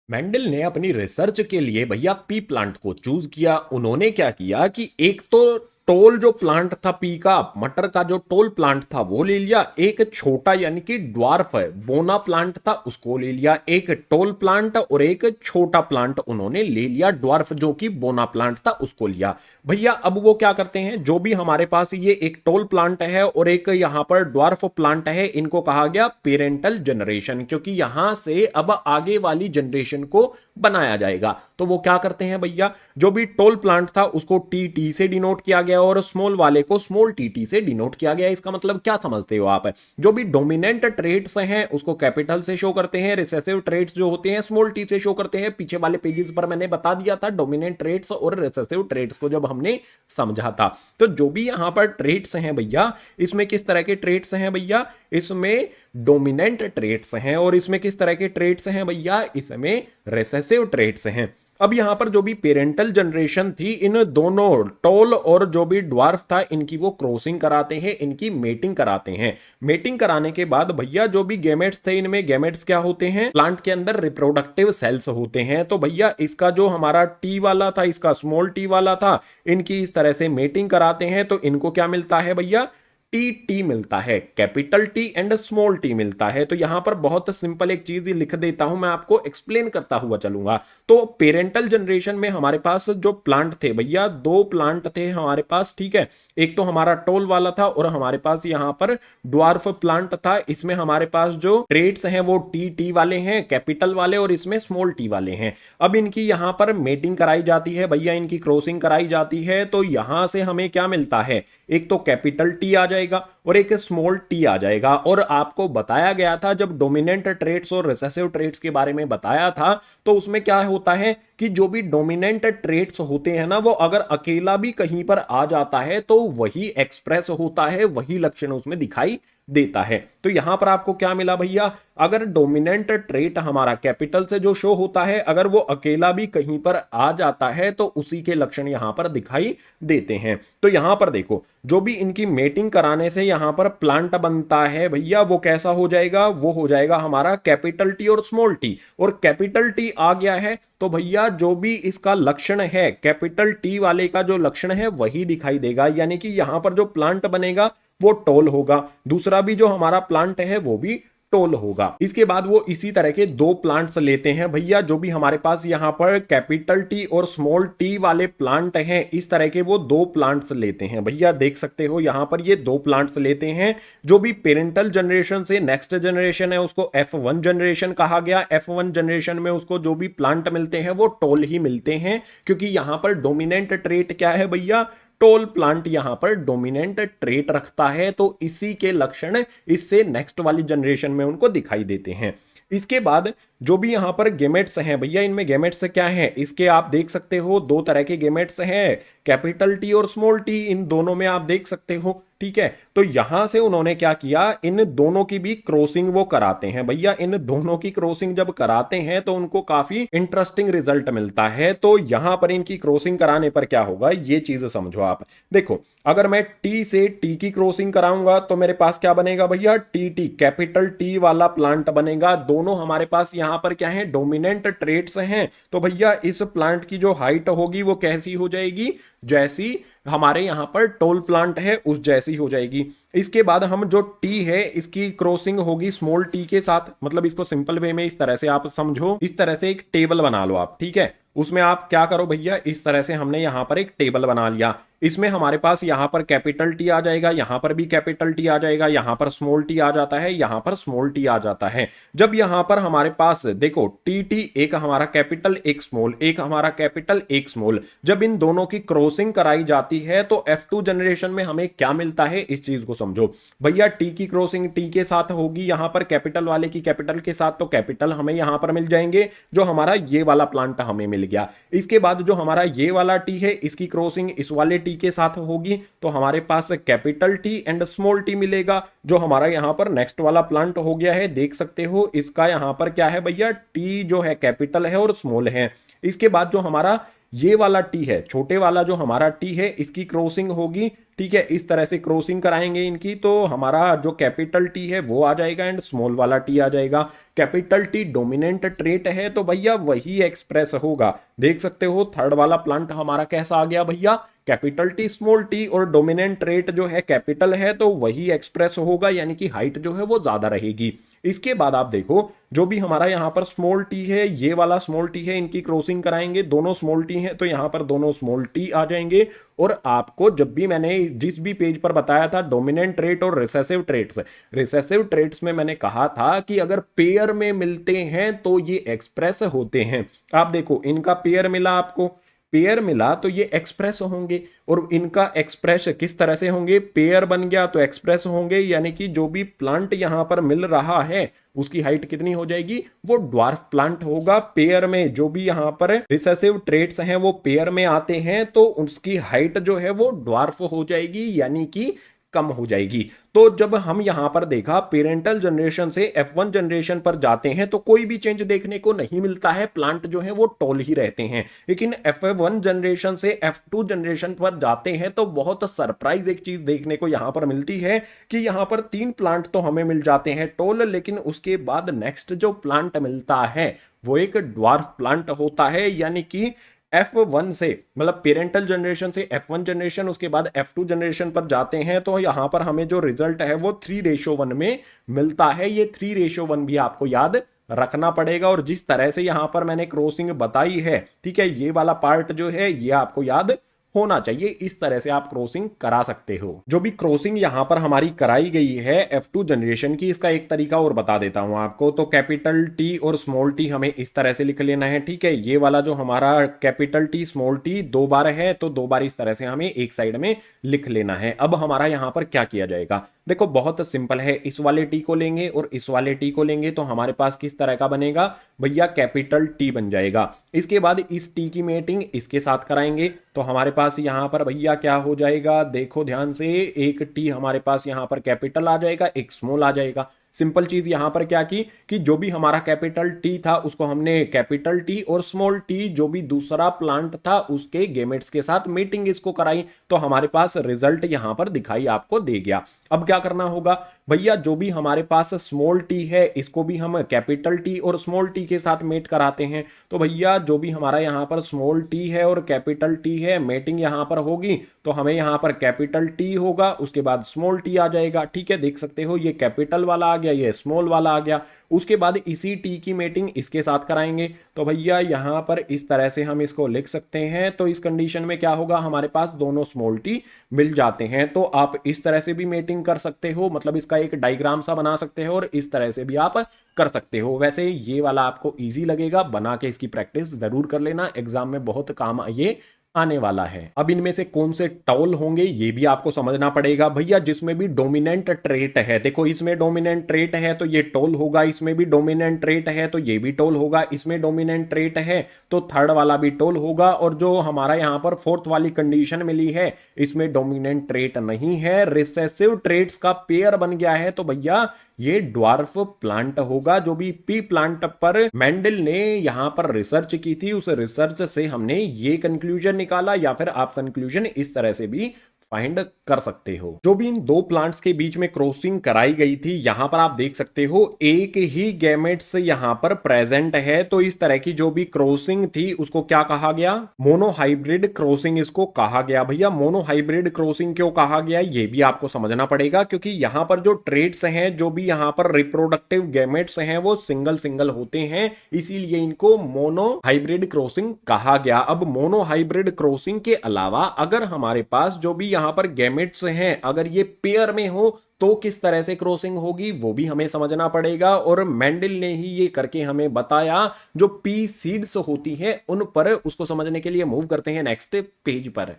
मेंडल ने अपनी रिसर्च के लिए भैया पी प्लांट को चूज किया। उन्होंने क्या किया कि एक तो टोल जो प्लांट था पी का, मटर का जो टोल प्लांट था वो ले लिया, एक छोटा यानी कि ड्वार्फ है बोना प्लांट था उसको ले लिया। एक टोल प्लांट और एक छोटा प्लांट उन्होंने ले लिया, ड्वार्फ जो कि बोना प्लांट था उसको लिया। भैया अब वो क्या करते हैं, जो भी हमारे पास ये एक टोल प्लांट है और एक यहां पर ड्वार्फ प्लांट है, इनको कहा गया पेरेंटल जनरेशन, क्योंकि यहां से अब आगे वाली जनरेशन को बनाया जाएगा। तो वो क्या करते हैं भैया, जो भी टोल प्लांट था उसको टी से डिनोट किया गया और स्मॉल वाले को स्मॉल टी से डिनोट किया गया। इसका मतलब क्या समझते हो आप? जो भी डोमिनेंट ट्रेट्स हैं उसको कैपिटल से शो करते हैं, रिसेसिव ट्रेट्स जो होते हैं स्मॉल टी से शो करते हैं। पीछे वाले पेजेस पर मैंने बता दिया था डोमिनेंट ट्रेट्स और रिसेसिव ट्रेट्स को जब हमने समझा था। तो जो भी यहां पर ट्रेट्स हैं भैया, इसमें किस तरह के ट्रेट्स हैं भैया, इसमें डोमिनेंट ट्रेट्स हैं। और इसमें किस तरह के ट्रेट्स हैं भैया, इसमें रिसेसिव ट्रेट्स हैं। अब यहां पर जो भी पेरेंटल जनरेशन थी, इन दोनों टोल और जो भी ड्वार्फ था इनकी वो क्रॉसिंग कराते हैं, इनकी मेटिंग कराते हैं। मेटिंग कराने के बाद भैया जो भी गैमेट्स थे, इनमें गैमेट्स क्या होते हैं, प्लांट के अंदर रिप्रोडक्टिव सेल्स होते हैं। तो भैया इसका जो हमारा टी वाला था, इसका स्मॉल टी वाला था, इनकी इस तरह से मेटिंग कराते हैं तो इनको क्या मिलता है भैया, टी टी मिलता है, capital T and small T मिलता है। तो यहां पर बहुत सिंपल एक चीज लिख देता हूं, मैं आपको एक्सप्लेन करता हुआ चलूंगा। तो पेरेंटल जनरेशन में हमारे पास जो प्लांट थे भैया, दो प्लांट थे हमारे पास, ठीक है। एक तो हमारा टोल वाला था और हमारे पास यहां पर ड्वार्फ प्लांट था। इसमें हमारे पास जो ट्रेट्स हैं वो टी टी वाले हैं, कैपिटल वाले, और इसमें स्मॉल टी वाले हैं। अब इनकी यहां पर मेटिंग कराई जाती है भैया, इनकी क्रॉसिंग कराई जाती है। तो यहां से हमें क्या मिलता है, एक तो कैपिटल टी आ जाएगा और एक स्मॉल टी आ जाएगा। और आपको बताया गया था जब डोमिनेंट ट्रेट्स और रिसेसिव ट्रेट्स के बारे में बताया था, तो उसमें क्या होता है कि जो भी डोमिनेंट ट्रेट्स होते हैं ना, वो अगर अकेला भी कहीं पर आ जाता है तो वही एक्सप्रेस होता है, वही लक्षण उसमें दिखाई देता है। तो यहां पर आपको क्या मिला भैया, अगर डोमिनेंट ट्रेट हमारा कैपिटल से जो शो होता है, अगर वो अकेला भी कहीं पर आ जाता है तो उसी के लक्षण यहां पर दिखाई देते हैं। तो यहां पर देखो, जो भी इनकी मेटिंग कराने से यहां पर प्लांट बनता है भैया, वो कैसा हो जाएगा, वो हो जाएगा हमारा कैपिटल टी और स्मॉल टी। और कैपिटल टी आ गया है तो भैया जो भी इसका लक्षण है, कैपिटल टी वाले का जो लक्षण है वही दिखाई देगा, यानी कि यहां पर जो प्लांट बनेगा वो टॉल होगा, दूसरा भी जो हमारा प्लांट है वो भी टोल होगा। इसके बाद वो इसी तरह के दो प्लांट्स लेते हैं भैया, जो भी हमारे पास यहां पर कैपिटल टी और स्मॉल टी वाले प्लांट हैं, इस तरह के वो दो प्लांट्स लेते हैं भैया। देख सकते हो यहां पर ये दो प्लांट्स लेते हैं। जो भी पेरेंटल जनरेशन से नेक्स्ट जनरेशन है उसको F1 जनरेशन कहा गया। F1 जनरेशन में उसको जो भी प्लांट मिलते हैं वो टोल ही मिलते हैं, क्योंकि यहां पर डोमिनेंट ट्रेट क्या है भैया, टोल प्लांट यहां पर डोमिनेंट ट्रेट रखता है। तो इसी के लक्षण इससे नेक्स्ट वाली जनरेशन में उनको दिखाई देते हैं। इसके बाद जो भी यहां पर गेमेट्स हैं भैया, इनमें गेमेट्स क्या है, इसके आप देख सकते हो दो तरह के गेमेट्स हैं, कैपिटल टी और स्मॉल टी, इन दोनों में आप देख सकते हो, ठीक है। तो यहां से उन्होंने क्या किया, इन दोनों की भी क्रॉसिंग वो कराते हैं भैया। इन दोनों की क्रॉसिंग जब कराते हैं तो उनको काफी इंटरेस्टिंग रिजल्ट मिलता है। तो यहां पर इनकी क्रॉसिंग कराने पर क्या होगा, ये चीज समझो आप। देखो, अगर मैं टी से टी की क्रॉसिंग कराऊंगा तो मेरे पास क्या बनेगा भैया, टी टी, कैपिटल टी वाला प्लांट बनेगा। दोनों हमारे पास यहां पर क्या है, डोमिनेंट ट्रेट्स हैं। तो भैया इस प्लांट की जो हाइट होगी वो कैसी हो जाएगी, जैसी हमारे यहां पर टोल प्लांट है उस जैसी हो जाएगी। इसके बाद हम जो टी है इसकी क्रॉसिंग होगी स्मॉल टी के साथ। मतलब इसको सिंपल वे में इस तरह से आप समझो, इस तरह से एक टेबल बना लो आप, ठीक है। उसमें आप क्या करो भैया, इस तरह से हमने यहां पर एक टेबल बना लिया। इसमें हमारे पास यहां पर कैपिटल टी आ जाएगा, यहां पर भी कैपिटल टी आ जाएगा, यहां पर स्मॉल टी आ जाता है, यहां पर स्मॉल टी आ जाता है। जब यहां पर हमारे पास देखो टी टी, एक हमारा कैपिटल एक स्मॉल, एक हमारा कैपिटल एक स्मॉल, जब इन दोनों की क्रॉसिंग कराई जाती है तो F2 जनरेशन में हमें क्या मिलता है, इस चीज को समझो भैया। टी की क्रॉसिंग टी के साथ होगी, यहां पर कैपिटल वाले की कैपिटल के साथ, तो कैपिटल हमें यहां पर मिल जाएंगे, जो हमारा ये वाला प्लांट हमें मिल गया। इसके बाद जो हमारा ये वाला टी है इसकी क्रॉसिंग इस वाले टी के साथ होगी, तो हमारे पास capital T and small T मिलेगा, जो हमारा यहां पर नेक्स्ट वाला प्लांट हो गया है। देख सकते हो इसका यहां पर क्या है भैया, टी जो है कैपिटल है और स्मॉल है। इसके बाद जो हमारा ये वाला टी है, छोटे वाला जो हमारा टी है, इसकी क्रॉसिंग होगी, ठीक है। इस तरह से क्रॉसिंग कराएंगे इनकी, तो हमारा जो कैपिटल टी है वो आ जाएगा एंड स्मॉल वाला टी आ जाएगा। कैपिटल टी डोमिनेंट ट्रेट है तो भैया वही एक्सप्रेस होगा। देख सकते हो थर्ड वाला प्लांट हमारा कैसा आ गया भैया, कैपिटल टी स्मॉल टी, और डोमिनेंट ट्रेट जो है कैपिटल है तो वही एक्सप्रेस होगा, यानी कि हाइट जो है वो ज्यादा रहेगी। इसके बाद आप देखो जो भी हमारा यहां पर स्मॉल टी है, ये वाला स्मॉल टी है, इनकी क्रॉसिंग कराएंगे, दोनों स्मॉल टी हैं तो यहां पर दोनों स्मॉल टी आ जाएंगे। और आपको जब भी मैंने जिस भी पेज पर बताया था डोमिनेंट ट्रेट और रिसेसिव ट्रेट्स, रिसेसिव ट्रेट्स में मैंने कहा था कि अगर पेयर में मिलते हैं तो ये एक्सप्रेस होते हैं। आप देखो इनका पेयर मिला, आपको पेयर मिला तो ये एक्सप्रेस होंगे, और इनका एक्सप्रेस किस तरह से होंगे, पेयर बन गया तो एक्सप्रेस होंगे, यानी कि जो भी प्लांट यहां पर मिल रहा है उसकी हाइट कितनी हो जाएगी, वो ड्वार्फ प्लांट होगा। पेयर में जो भी यहां पर रिसेसिव ट्रेट्स हैं वो पेयर में आते हैं तो उसकी हाइट जो है वो ड्वार्फ हो जाएगी, यानी कि कम हो जाएगी। तो जब हम यहां पर देखा पेरेंटल जनरेशन से F1 जनरेशन पर जाते हैं तो कोई भी चेंज देखने को नहीं मिलता है, प्लांट जो है वो टॉल ही रहते हैं। लेकिन F1 जनरेशन से F2 जनरेशन पर जाते हैं तो बहुत सरप्राइज एक चीज देखने को यहां पर मिलती है कि यहां पर 3 प्लांट तो हमें मिल जाते हैं टॉल, लेकिन उसके बाद नेक्स्ट जो प्लांट मिलता है वो एक ड्वार्फ प्लांट होता है, यानी कि F1 से मतलब पेरेंटल जनरेशन से F1 जनरेशन, उसके बाद F2 जनरेशन पर जाते हैं तो यहां पर हमें जो रिजल्ट है वो 3:1 में मिलता है। ये 3:1 भी आपको याद रखना पड़ेगा। और जिस तरह से यहां पर मैंने क्रॉसिंग बताई है, ठीक है, ये वाला पार्ट जो है ये आपको याद होना चाहिए। इस तरह से आप क्रॉसिंग करा सकते हो। जो भी क्रॉसिंग यहां पर हमारी कराई गई है F2 जनरेशन की, इसका एक तरीका और बता देता हूं आपको। तो कैपिटल टी और स्मॉल टी हमें इस तरह से लिख लेना है, ठीक है। ये वाला जो हमारा कैपिटल टी स्मॉल टी 2 बार है, तो 2 बार इस तरह से हमें एक साइड में लिख लेना है। अब हमारा यहां पर क्या किया जाएगा, देखो बहुत सिंपल है। इस वाले टी को लेंगे और इस वाले टी को लेंगे तो हमारे पास किस तरह का बनेगा भैया, कैपिटल टी बन जाएगा। इसके बाद इस टी की मेटिंग इसके साथ कराएंगे तो हमारे पास यहां पर भैया क्या हो जाएगा, देखो ध्यान से, एक टी हमारे पास यहां पर कैपिटल आ जाएगा, एक स्मॉल आ जाएगा। सिंपल चीज यहां पर क्या की कि जो भी हमारा कैपिटल टी था उसको हमने कैपिटल टी और स्मॉल टी जो भी दूसरा प्लांट था उसके गेमेट्स के साथ मीटिंग इसको कराई, तो हमारे पास रिजल्ट यहां पर दिखाई आपको दे गया। अब क्या करना होगा भैया, जो भी हमारे पास स्मॉल टी है इसको भी हम कैपिटल टी और स्मॉल टी के साथ मेट कराते हैं। तो भैया जो भी हमारा यहां पर स्मॉल टी है और कैपिटल टी है, मेटिंग यहां पर होगी तो हमें यहां पर कैपिटल टी होगा, उसके बाद स्मॉल टी आ जाएगा, ठीक है। देख सकते हो ये कैपिटल वाला आ गया, ये स्मॉल वाला आ गया। उसके बाद इसी टी की मेटिंग इसके साथ कराएंगे तो भैया यहां पर इस तरह से हम इसको लिख सकते हैं। तो इस कंडीशन में क्या होगा, हमारे पास दोनों स्मॉल टी मिल जाते हैं। तो आप इस तरह से भी मेटिंग कर सकते हो, मतलब इसका एक डायग्राम सा बना सकते हो और इस तरह से भी आप कर सकते हो। वैसे ये वाला आपको इजी लगेगा, बना के इसकी प्रैक्टिस जरूर कर लेना, एग्जाम में बहुत काम ये आने वाला है। अब इनमें से कौन से टॉल होंगे ये भी आपको समझना पड़ेगा भैया। जिसमें भी डोमिनेंट ट्रेट है, देखो इसमें डोमिनेंट ट्रेट है तो ये टोल होगा, इसमें भी डोमिनेंट ट्रेट है तो ये भी टोल होगा, इसमें डोमिनेंट ट्रेट है तो थर्ड वाला भी टोल होगा। और जो हमारा यहां पर फोर्थ वाली कंडीशन मिली है इसमें डोमिनेंट ट्रेट नहीं है, रिसेसिव ट्रेट्स का पेयर बन गया है, तो भैया ये ड्वार्फ प्लांट होगा। जो भी पी प्लांट पर मेंडल ने यहां पर रिसर्च की थी उस रिसर्च से हमने ये कंक्लूजन निकाला, या फिर आप कंक्लूजन इस तरह से भी फाइंड कर सकते हो। जो भी इन दो प्लांट्स के बीच में क्रॉसिंग कराई गई थी यहां पर आप देख सकते हो एक ही गैमेट्स यहां पर प्रेजेंट है, तो इस तरह की जो भी क्रॉसिंग थी उसको क्या कहा गया, मोनोहाइब्रिड क्रॉसिंग इसको कहा गया। भैया मोनोहाइब्रिड क्रॉसिंग क्यों कहा गया ये भी आपको समझना पड़ेगा, क्योंकि यहां पर जो ट्रेट्स हैं, जो भी यहां पर रिप्रोडक्टिव गैमेट्स हैं वो सिंगल सिंगल होते हैं, इसीलिए इनको मोनोहाइब्रिड क्रॉसिंग कहा गया। अब मोनोहाइब्रिड क्रॉसिंग के अलावा अगर हमारे पास जो भी यहां पर गैमेट्स हैं अगर ये पेयर में हो तो किस तरह से क्रॉसिंग होगी वो भी हमें समझना पड़ेगा। और मेंडल ने ही ये करके हमें बताया। जो पी सीड्स होती हैं उन पर उसको समझने के लिए मूव करते हैं नेक्स्ट पेज पर।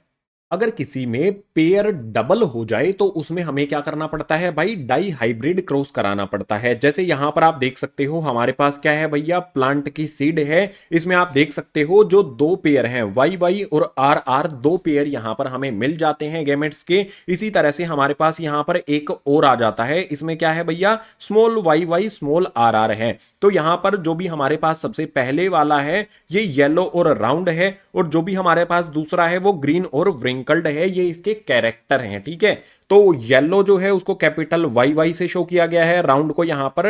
अगर किसी में पेयर डबल हो जाए तो उसमें हमें क्या करना पड़ता है भाई, डाई हाइब्रिड क्रॉस कराना पड़ता है। जैसे यहां पर आप देख सकते हो हमारे पास क्या है भैया, प्लांट की सीड है, इसमें आप देख सकते हो जो दो पेयर हैं वाई वाई और आर आर, दो पेयर यहां पर हमें मिल जाते हैं गैमेट्स के। इसी तरह से हमारे पास यहां पर एक और आ जाता है, इसमें क्या है भैया, small Y Y small R R है। तो यहां पर जो भी हमारे पास सबसे पहले वाला है ये येलो और राउंड है, और जो भी हमारे पास दूसरा है वो ग्रीन और व्रिंकल्ड है, ये इसके कैरेक्टर हैं, ठीक है। तो येलो जो है उसको कैपिटल वाई वाई से शो किया गया है, राउंड को यहां पर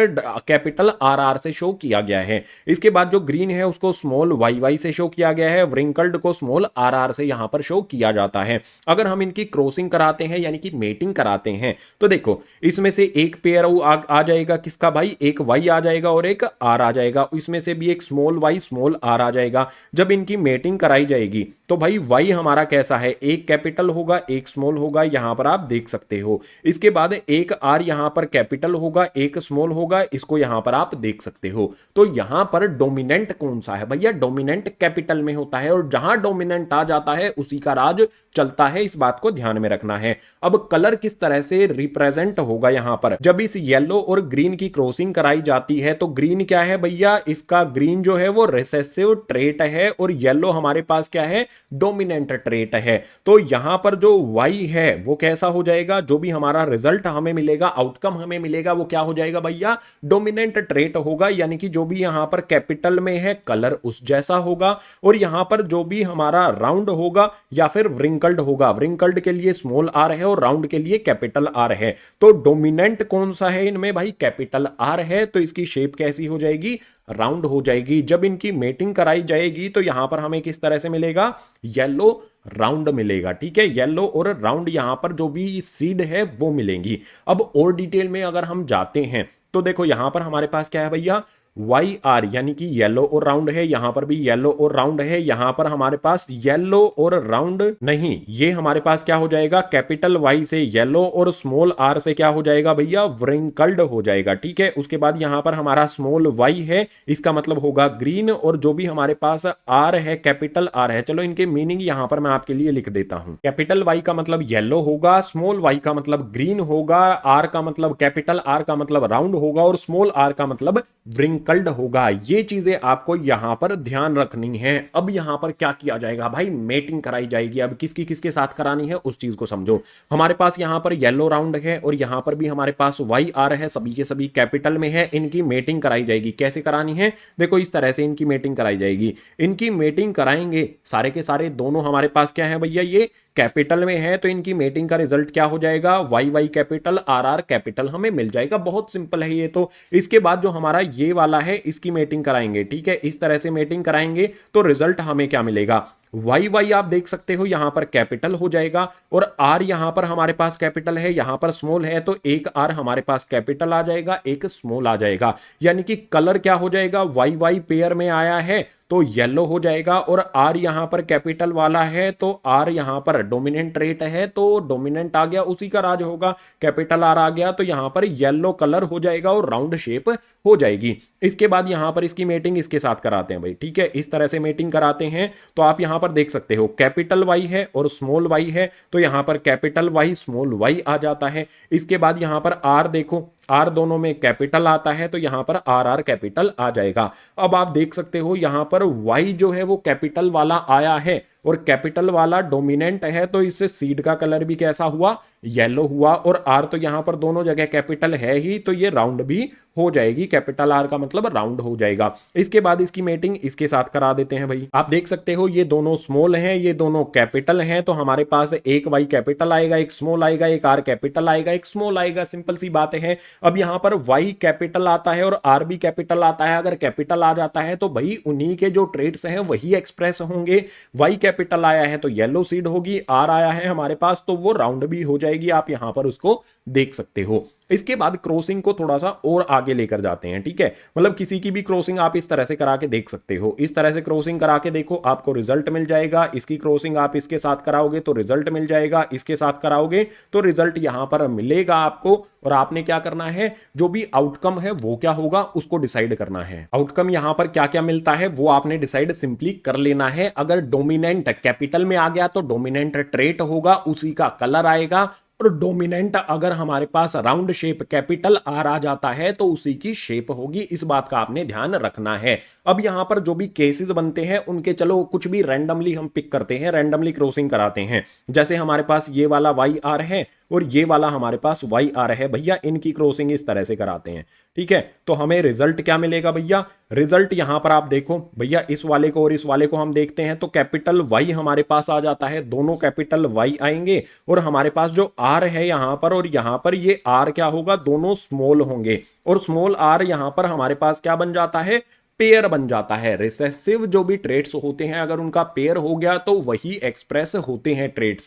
कैपिटल आर आर से शो किया गया है। इसके बाद जो ग्रीन है उसको स्मॉल वाई वाई से शो किया गया है, व्रिंकल्ड को स्मॉल आर आर से यहां पर शो किया जाता है। अगर हम इनकी क्रॉसिंग कराते हैं यानी कि मेटिंग कराते हैं तो देखो इसमें से एक पेयर आ जाएगा किसका भाई, एक वाई आ जाएगा और एक आर आ जाएगा, इसमें से भी एक स्मॉल वाई स्मॉल आर आ जाएगा। जब इनकी मेटिंग कराई जाएगी तो भाई वाई हमारा कैसा है, एक कैपिटल होगा एक स्मॉल होगा, यहां पर आप देख सकते हो। इसके बाद एक आर यहां पर कैपिटल होगा एक स्मॉल होगा, इसको यहां पर आप देख सकते हो। तो यहां पर डोमिनेंट कौन सा है भैया, डोमिनेंट कैपिटल में होता है, और जहां डोमिनेंट आ जाता है उसी का राज चलता है, इस बात को ध्यान में रखना है। अब कलर किस तरह से रिप्रेजेंट होगा यहां पर, जब इस येलो और ग्रीन की क्रॉसिंग कराई जाती है तो ग्रीन क्या है भैया, इसका ग्रीन जो है वो रिसेसिव ट्रेट है, और येलो हमारे पास क्या है, डोमिनेंट ट्रेट है। तो यहां पर जो वाई है वो कैसा हो जाएगा, जो भी हमारा रिजल्ट हमें मिलेगा, आउटकम हमें मिलेगा वो क्या हो जाएगा भैया, डोमिनेंट ट्रेट होगा। यानी कि जो भी यहां पर कैपिटल में है कलर उस जैसा होगा, और यहां पर जो भी हमारा राउंड होगा या फिर व्रिंकल्ड होगा, व्रिंकल्ड के लिए स्मॉल आर है और राउंड के लिए कैपिटल आर है। तो डोमिनेंट कौन सा है इनमें भाई, कैपिटल आर है, तो इसकी शेप कैसी हो जाएगी, राउंड हो जाएगी। जब इनकी मेटिंग कराई जाएगी तो यहां पर हमें किस तरह से मिलेगा, येलो राउंड मिलेगा। ठीक है, येलो और राउंड यहां पर जो भी सीड है वो मिलेंगी। अब और डिटेल में अगर हम जाते हैं तो देखो यहां पर हमारे पास क्या है भैया, वाई आर यानी कि येलो और राउंड है, यहां पर भी येलो और राउंड है। यहां पर हमारे पास येलो और राउंड नहीं, ये हमारे पास क्या हो जाएगा, कैपिटल वाई से येलो और स्मॉल आर से क्या हो जाएगा भैया, व्रिंकल्ड हो जाएगा। ठीक है, उसके बाद यहां पर हमारा स्मॉल वाई है, इसका मतलब होगा ग्रीन, और जो भी हमारे पास आर है, कैपिटल आर है, चलो इनके मीनिंग यहां पर मैं आपके लिए लिख देता हूं। कैपिटल वाई का मतलब येलो होगा, स्मॉल वाई का मतलब ग्रीन होगा, आर का मतलब कैपिटल आर का मतलब राउंड होगा, और स्मॉल आर का मतलब व्रिंकल्ड होगा। ये चीजें आपको यहां पर ध्यान रखनी है। अब यहां पर क्या किया जाएगा भाई, मेटिंग कराई जाएगी। अब किसकी किसके साथ करानी है उस चीज को समझो। हमारे पास यहां पर येलो राउंड है और यहां पर भी हमारे पास वाई आर है, सभी के सभी कैपिटल में है। इनकी मेटिंग कराई जाएगी। कैसे करानी है, देखो इस तरह से इनकी मेटिंग कराई जाएगी। इनकी मेटिंग कराएंगे सारे के सारे, दोनों हमारे पास क्या है भैया, ये कैपिटल में है, तो इनकी मेटिंग का रिजल्ट क्या हो जाएगा, Y Y capital R R capital हमें मिल जाएगा। बहुत सिंपल है ये तो। इसके बाद जो हमारा ये वाला है इसकी मेटिंग कराएंगे। ठीक है, इस तरह से मेटिंग कराएंगे तो रिजल्ट हमें क्या मिलेगा, वाई वाई आप देख सकते हो यहां पर कैपिटल हो जाएगा, और आर यहां पर हमारे पास कैपिटल है, यहां पर स्मॉल है, तो एक आर हमारे पास कैपिटल आ जाएगा, एक स्मॉल आ जाएगा। यानी कि कलर क्या हो जाएगा, वाई वाई पेयर में आया है तो येलो हो जाएगा, और आर यहां पर कैपिटल वाला है तो आर यहां पर डोमिनेंट रेट है तो डोमिनेंट आ गया, उसी का राज होगा। कैपिटल आर आ गया तो यहां पर येलो कलर हो जाएगा और राउंड शेप हो जाएगी। इसके बाद यहां पर इसकी मेटिंग इसके साथ कराते हैं भाई। ठीक है, इस तरह से मेटिंग कराते हैं तो आप यहां पर देख सकते हो कैपिटल वाई है और स्मॉल वाई है, तो यहां पर कैपिटल वाई स्मॉल वाई आ जाता है। इसके बाद यहां पर आर देखो, आर दोनों में कैपिटल आता है तो यहां पर आर आर कैपिटल आ जाएगा। अब आप देख सकते हो यहां पर वाई जो है वो कैपिटल वाला आया है और कैपिटल वाला डोमिनेंट है, तो इससे सीड का कलर भी कैसा हुआ, येलो हुआ। और आर तो यहां पर दोनों जगह कैपिटल है ही, तो ये राउंड भी हो जाएगी, कैपिटल आर का मतलब राउंड हो जाएगा। इसके बाद इसकी मेटिंग इसके साथ करा देते हैं भाई। आप देख सकते हो ये दोनों स्मॉल हैं, ये दोनों कैपिटल हैं, तो हमारे पास एक वाई कैपिटल आएगा, एक स्मॉल आएगा, एक आर कैपिटल आएगा, एक स्मॉल आएगा। सिंपल सी बात है। अब यहां पर वाई कैपिटल आता है और आर भी कैपिटल आता है। अगर कैपिटल आ जाता है तो भाई उन्हीं के जो ट्रेड्स हैं वही एक्सप्रेस होंगे। वाई कैपिटल आया है तो येलो सीड होगी, आर आया है हमारे पास तो वो राउंड भी हो जाएगी। आप यहां पर उसको देख सकते हो। इसके बाद क्रॉसिंग को थोड़ा सा और आगे लेकर जाते हैं। ठीक है, मतलब किसी की भी क्रॉसिंग आप इस तरह से करा के देख सकते हो। इस तरह से क्रॉसिंग करा के देखो, आपको रिजल्ट मिल जाएगा। इसकी क्रॉसिंग आप इसके साथ कराओगे तो रिजल्ट मिल जाएगा, इसके साथ कराओगे तो रिजल्ट यहां पर मिलेगा आपको। और आपने क्या करना है, जो भी आउटकम है वो क्या होगा उसको डिसाइड करना है। आउटकम यहां पर क्या क्या मिलता है वो आपने डिसाइड सिंपली कर लेना है। अगर डोमिनेंट कैपिटल में आ गया तो डोमिनेंट ट्रेट होगा, उसी का कलर आएगा। और डोमिनेंट अगर हमारे पास राउंड शेप कैपिटल आर आ जाता है तो उसी की शेप होगी। इस बात का आपने ध्यान रखना है। अब यहां पर जो भी केसेस बनते हैं उनके चलो कुछ भी रैंडमली हम पिक करते हैं, रैंडमली क्रॉसिंग कराते हैं। जैसे हमारे पास ये वाला वाई आर है और ये वाला हमारे पास वाई आर है भैया, इनकी क्रॉसिंग इस तरह से कराते हैं। ठीक है, तो हमें रिजल्ट क्या मिलेगा भैया, रिजल्ट यहां पर आप देखो भैया, इस वाले को और इस वाले को हम देखते हैं तो कैपिटल वाई हमारे पास आ जाता है, दोनों कैपिटल वाई आएंगे। और हमारे पास जो आर है यहां पर और यहां पर ये आर क्या होगा, दोनों स्मॉल होंगे। और स्मॉल आर यहां पर हमारे पास क्या बन जाता है, पेयर बन जाता है। रिसेसिव जो भी ट्रेड्स होते हैं अगर उनका पेयर हो गया तो वही एक्सप्रेस होते हैं ट्रेड्स।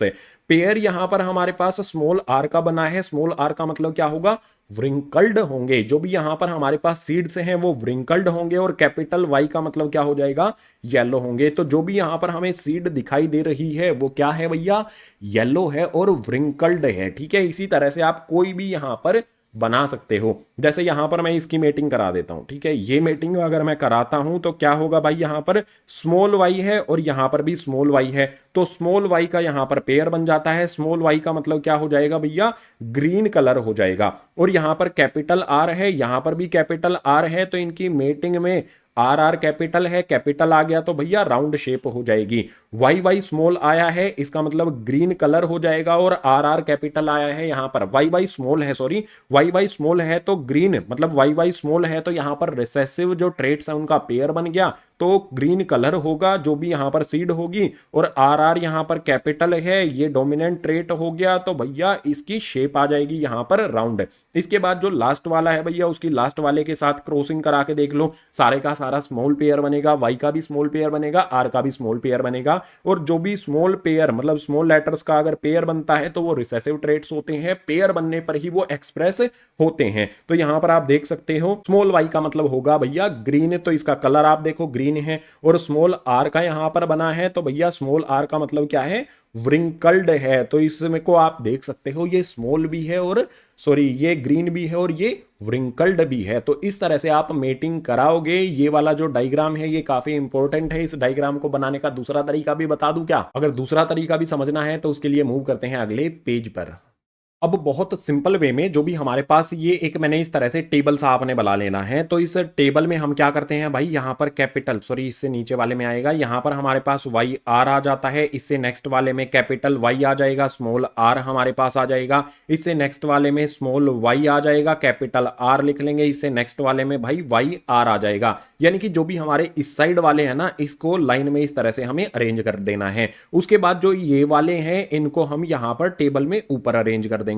पेयर यहां पर हमारे पास स्मॉल आर का बना है, स्मॉल आर का मतलब क्या होगा, व्रिंकल्ड होंगे। जो भी यहां पर हमारे पास सीड्स हैं वो व्रिंकल्ड होंगे। और कैपिटल वाई का मतलब क्या हो जाएगा, येलो होंगे। तो जो भी यहां पर हमें सीड दिखाई दे रही है वो क्या है भैया, येलो है और व्रिंकल्ड है। ठीक है, इसी तरह से आप कोई भी यहां पर बना सकते हो। जैसे यहां पर मैं इसकी मेटिंग करा देता हूं। ठीक है, ये मेटिंग अगर मैं कराता हूं तो क्या होगा भाई, यहां पर स्मॉल वाई है और यहां पर भी स्मॉल वाई है, तो स्मॉल वाई का यहां पर पेयर बन जाता है। स्मॉल वाई का मतलब क्या हो जाएगा भैया, ग्रीन कलर हो जाएगा। और यहां पर कैपिटल आर है, यहां पर भी कैपिटल आर है, तो इनकी मेटिंग में आर आर कैपिटल है, कैपिटल आ गया तो भैया राउंड शेप हो जाएगी। वाई वाई स्मॉल आया है, इसका मतलब ग्रीन कलर हो जाएगा। और आर आर कैपिटल आया है, यहां पर वाई वाई स्मॉल है, सॉरी वाई वाई स्मॉल है तो ग्रीन, मतलब वाई वाई स्मॉल है तो यहां पर रिसेसिव जो ट्रेड्स है उनका पेयर बन गया, तो ग्रीन कलर होगा जो भी यहाँ पर सीड होगी, और आर आर यहाँ पर कैपिटल है, ये डोमिनेंट ट्रेट हो गया, तो भैया इसकी शेप आ जाएगी यहाँ पर राउंड। इसके बाद जो लास्ट वाला है भैया, उसकी लास्ट वाले के साथ क्रॉसिंग करा के देख लो, सारे का सारा स्मॉल पेयर बनेगा, वाई का भी स्मॉल पेयर बनेगा, आर का भी स्मॉल पेयर बनेगा, और जो भी स्मॉल पेयर मतलब स्मॉल लेटर्स का अगर पेयर बनता है तो वो रिसेसिव ट्रेट्स होते हैं, पेयर बनने पर ही वो एक्सप्रेस होते हैं। तो यहां पर आप देख सकते हो स्मॉल वाई का मतलब होगा भैया ग्रीन, तो इसका कलर आप देखो ग्रीन है, और स्मॉल आर का यहां पर बना है, तो भैया स्मॉल आर का मतलब क्या है, व्रिंकल्ड है। तो इसमें को आप देख सकते हो ये स्मॉल भी है और सॉरी ये ग्रीन भी है और ये व्रिंकल्ड भी है। तो इस तरह से आप मेटिंग कराओगे। ये वाला जो डायग्राम है ये काफी इंपॉर्टेंट है। इस डायग्राम को बनाने का दूसरा तरीका भी बता दूं क्या? अगर दूसरा तरीका भी समझना है तो उसके लिए मूव करते हैं अगले पेज पर। अब बहुत सिंपल वे में जो भी हमारे पास ये एक मैंने इस तरह से टेबल सा आपने बना लेना है। तो इस टेबल में हम क्या करते हैं भाई, यहाँ पर कैपिटल सॉरी इससे नीचे वाले में आएगा, यहाँ पर हमारे पास वाई आर आ जाता है, इससे नेक्स्ट वाले में कैपिटल वाई आ जाएगा, स्मॉल आर हमारे पास आ जाएगा, इससे नेक्स्ट वाले में स्मॉल वाई आ जाएगा, कैपिटल आर लिख लेंगे, इससे नेक्स्ट वाले में भाई वाई आर आ जाएगा। यानी कि जो भी हमारे इस साइड वाले हैं ना, इसको लाइन में इस तरह से हमें अरेंज कर देना है। उसके बाद जो ये वाले हैं इनको हम यहाँ पर टेबल में ऊपर अरेंज कर देंगे।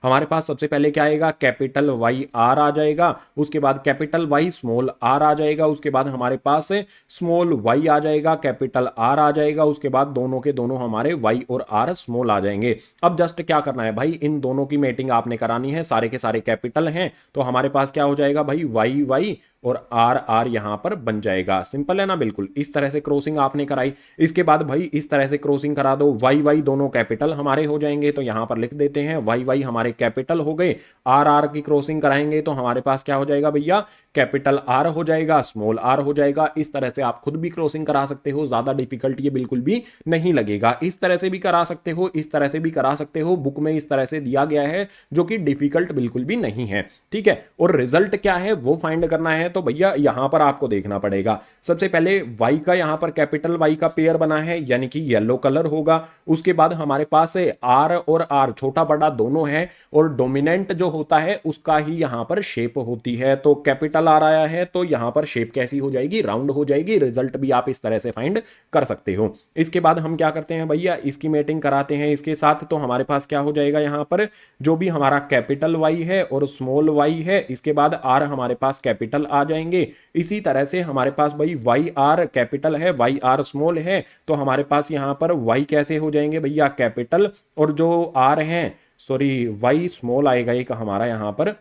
हमारे पास सबसे पहले क्या आएगा, कैपिटल वाई आर आ जाएगा, उसके बाद कैपिटल वाई स्मॉल आर आ जाएगा, उसके बाद हमारे पास स्मॉल वाई आ जाएगा, कैपिटल आर आ जाएगा, उसके बाद दोनों के दोनों हमारे वाई और आर स्मॉल आ जाएंगे। अब जस्ट क्या करना है भाई, इन दोनों की मेटिंग आपने करानी है, सारे के सारे कैपिटल हैं, तो हमारे पास क्या हो जाएगा भाई, वाई वाई और आर आर यहां पर बन जाएगा। सिंपल है ना, बिल्कुल इस तरह से क्रॉसिंग आपने कराई। इसके बाद भाई इस तरह से क्रॉसिंग करा दो, वाई वाई दोनों कैपिटल हमारे हो जाएंगे, तो यहां पर लिख देते हैं वाई वाई हमारे कैपिटल हो गए। आर आर की क्रॉसिंग कराएंगे तो हमारे पास क्या हो जाएगा भैया, कैपिटल आर हो जाएगा, स्मॉल आर हो जाएगा। इस तरह से आप खुद भी क्रॉसिंग करा सकते हो, ज्यादा डिफिकल्ट ये बिल्कुल भी नहीं लगेगा। इस तरह से भी करा सकते हो, इस तरह से भी करा सकते हो, बुक में इस तरह से दिया गया है जो कि डिफिकल्ट बिल्कुल भी नहीं है। ठीक है, और रिजल्ट क्या है वो फाइंड करना है, तो भैया यहां पर आपको देखना पड़ेगा। सबसे पहले वाई का यहां पर कैपिटल वाई का पेयर बना है, यानी कि येलो कलर होगा। उसके बाद हमारे पास आर और आर छोटा बड़ा दोनों है, और डोमिनेंट जो होता है उसका ही यहां पर शेप होती है। तो कैपिटल आर आया है तो यहां पर शेप कैसी हो जाएगी, राउंड हो जाएगी। रिजल्ट भी आप इस तरह से फाइंड कर सकते हो। इसके बाद हम क्या करते हैं भैया, इसकी मेटिंग कराते हैं इसके साथ, तो हमारे पास क्या हो जाएगा, यहां पर जो भी हमारा कैपिटल वाई है और स्मॉल वाई है, इसके बाद आर हमारे पास कैपिटल आ जाएंगे। इसी तरह से हमारे पास भाई वाई आर कैपिटल है, वाई आर स्मॉल है, तो हमारे पास यहां पर वाई कैसे हो जाएंगे भैया, कैपिटल, और जो आर हैं सॉरी वाई स्मॉल आएगा एक हमारा यहां पर,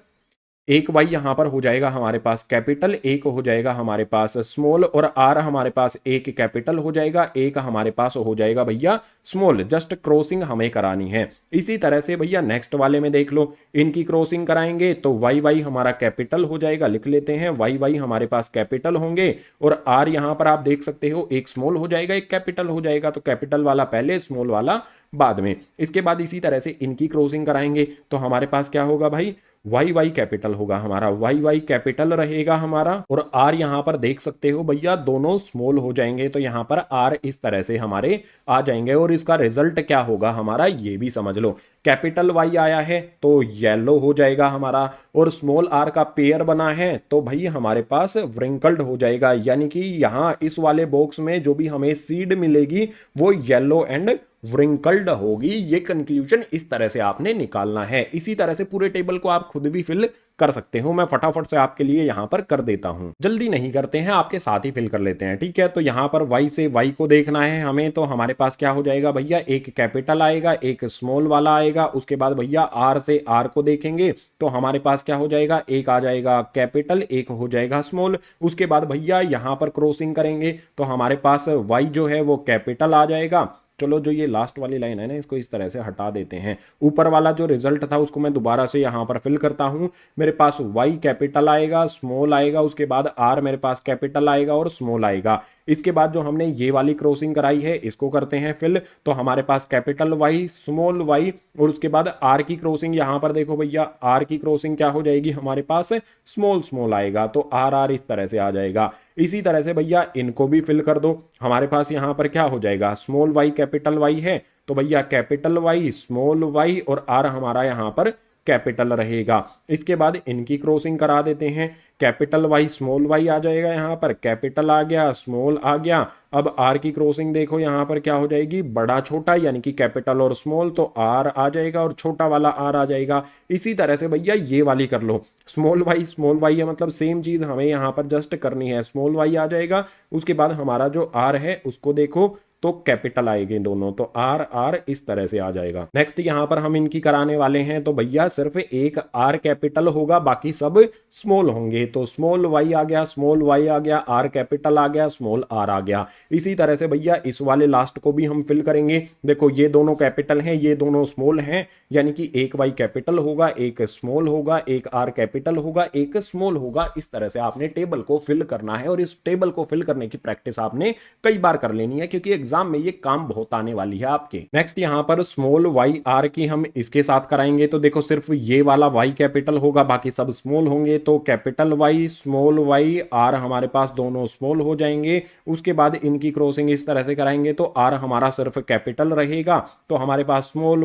एक वाई यहां पर हो जाएगा हमारे पास कैपिटल, एक हो जाएगा हमारे पास स्मॉल, और आर हमारे पास एक कैपिटल हो जाएगा, एक हमारे पास हो जाएगा भैया स्मॉल। जस्ट क्रॉसिंग हमें करानी है। इसी तरह से भैया नेक्स्ट वाले में देख लो, इनकी क्रॉसिंग कराएंगे तो वाई वाई हमारा कैपिटल हो जाएगा, लिख लेते हैं वाई वाई हमारे पास कैपिटल होंगे, और आर यहां पर आप देख सकते हो एक स्मॉल हो जाएगा एक कैपिटल हो जाएगा, तो कैपिटल वाला पहले स्मॉल वाला बाद में। इसके बाद इसी तरह से इनकी क्रॉसिंग कराएंगे तो हमारे पास क्या होगा भाई, वाई वाई कैपिटल होगा हमारा, वाई वाई कैपिटल रहेगा हमारा, और आर यहां पर देख सकते हो भैया दोनों स्मॉल हो जाएंगे, तो यहां पर आर इस तरह से हमारे आ जाएंगे। और इसका रिजल्ट क्या होगा हमारा ये भी समझ लो, कैपिटल वाई आया है तो येलो हो जाएगा हमारा, और स्मॉल आर का पेयर बना है तो भाई हमारे पास व्रिंकल्ड हो जाएगा। यानी कि यहां इस वाले बॉक्स में जो भी हमें सीड मिलेगी वो येलो एंड व्रिंकल्ड होगी। ये कंक्लूजन इस तरह से आपने निकालना है। इसी तरह से पूरे टेबल को आप खुद भी फिल कर सकते हो। मैं फटाफट से आपके लिए यहां पर कर देता हूं, जल्दी नहीं करते हैं, आपके साथ ही फिल कर लेते हैं। ठीक है, तो यहां पर वाई से वाई को देखना है हमें, तो हमारे पास क्या हो जाएगा भैया, एक कैपिटल आएगा एक स्मॉल वाला आएगा। उसके बाद भैया आर से आर को देखेंगे तो हमारे पास क्या हो जाएगा, एक आ जाएगा कैपिटल एक हो जाएगा स्मॉल। उसके बाद भैया यहां पर क्रॉसिंग करेंगे तो हमारे पास वाई जो है वो कैपिटल आ जाएगा। चलो जो ये लास्ट वाली लाइन है ना इसको इस तरह से हटा देते हैं। ऊपर वाला जो रिजल्ट था उसको मैं दोबारा से यहां पर फिल करता हूं। मेरे पास वाई कैपिटल आएगा स्मॉल आएगा, उसके बाद आर मेरे पास कैपिटल आएगा और स्मॉल आएगा। इसके बाद जो हमने ये वाली क्रॉसिंग कराई है इसको करते हैं फिल, तो हमारे पास कैपिटल वाई स्मॉल वाई, और उसके बाद आर की क्रॉसिंग यहां पर देखो भैया, आर की क्रॉसिंग क्या हो जाएगी हमारे पास, स्मॉल स्मॉल आएगा, तो आर आर इस तरह से आ जाएगा। इसी तरह से भैया इनको भी फिल कर दो। हमारे पास यहां पर क्या हो जाएगा, स्मॉल वाई कैपिटल वाई है, तो भैया कैपिटल वाई स्मॉल वाई और आर हमारा यहां पर कैपिटल रहेगा। इसके बाद इनकी क्रॉसिंग करा देते हैं, कैपिटल वाई स्मॉल वाई आ जाएगा, यहाँ पर कैपिटल आ गया, स्मॉल आ गया। अब आर की क्रॉसिंग देखो यहाँ पर क्या हो जाएगी, बड़ा छोटा यानी कि कैपिटल और स्मॉल, तो आर आ जाएगा और छोटा वाला आर आ जाएगा। इसी तरह से भैया ये वाली कर लो, स्मॉल वाई है, मतलब सेम चीज हमें यहाँ पर जस्ट करनी है, स्मॉल वाई आ जाएगा। उसके बाद हमारा जो आर है उसको देखो तो कैपिटल आएंगे दोनों, तो आर आर इस तरह से आ जाएगा। नेक्स्ट यहाँ पर हम इनकी कराने वाले हैं, तो भैया सिर्फ एक आर कैपिटल होगा, बाकी सब स्मॉल होंगे। तो स्मॉल वाई आ गया, स्मॉल वाई आ गया, आर कैपिटल आ गया, स्मॉल आर आ गया। इसी तरह से भैया इस वाले लास्ट को भी हम फिल करेंगे। देखो ये दोनों कैपिटल हैं, ये दोनों स्मॉल हैं, यानी कि एक वाई कैपिटल होगा, एक स्मॉल होगा, एक आर कैपिटल होगा, एक स्मॉल होगा। इस तरह से आपने टेबल को फिल करना है और इस टेबल को फिल करने की प्रैक्टिस आपने कई बार कर लेनी है, क्योंकि एग्जाम में ये काम बहुत आने वाली है आपके। नेक्स्ट यहां पर स्मॉल वाई आर की हम इसके साथ कराएंगे, तो देखो सिर्फ ये वाला वाई कैपिटल होगा, बाकी सब स्मॉल होंगे। तो capital Y small Y R हमारे पास दोनों स्मॉल हो जाएंगे। उसके बाद इनकी क्रॉसिंग इस तरह से कराएंगे, तो आर हमारा सिर्फ कैपिटल रहेगा, तो हमारे पास स्मॉल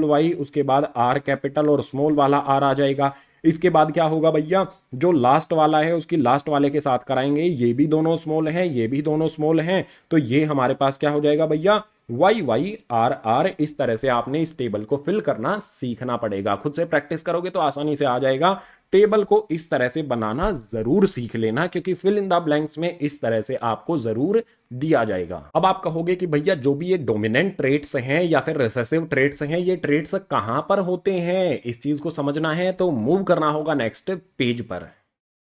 वाई, उसके बाद आर कैपिटल और स्मॉल वाला आर आ जाएगा। इसके बाद क्या होगा भैया, जो लास्ट वाला है उसकी लास्ट वाले के साथ कराएंगे, ये भी दोनों स्मॉल हैं, ये भी दोनों स्मॉल हैं, तो ये हमारे पास क्या हो जाएगा भैया, वाई वाई आर आर। इस तरह से आपने इस टेबल को फिल करना सीखना पड़ेगा। खुद से प्रैक्टिस करोगे तो आसानी से आ जाएगा। टेबल को इस तरह से बनाना जरूर सीख लेना, क्योंकि फिल इन द ब्लैंक्स में इस तरह से आपको जरूर दिया जाएगा। अब आप कहोगे कि भैया जो भी ये डोमिनेंट ट्रेट्स हैं या फिर रिसेसिव ट्रेट्स हैं, ये ट्रेट्स कहां पर होते हैं, इस चीज को समझना है तो मूव करना होगा नेक्स्ट पेज पर।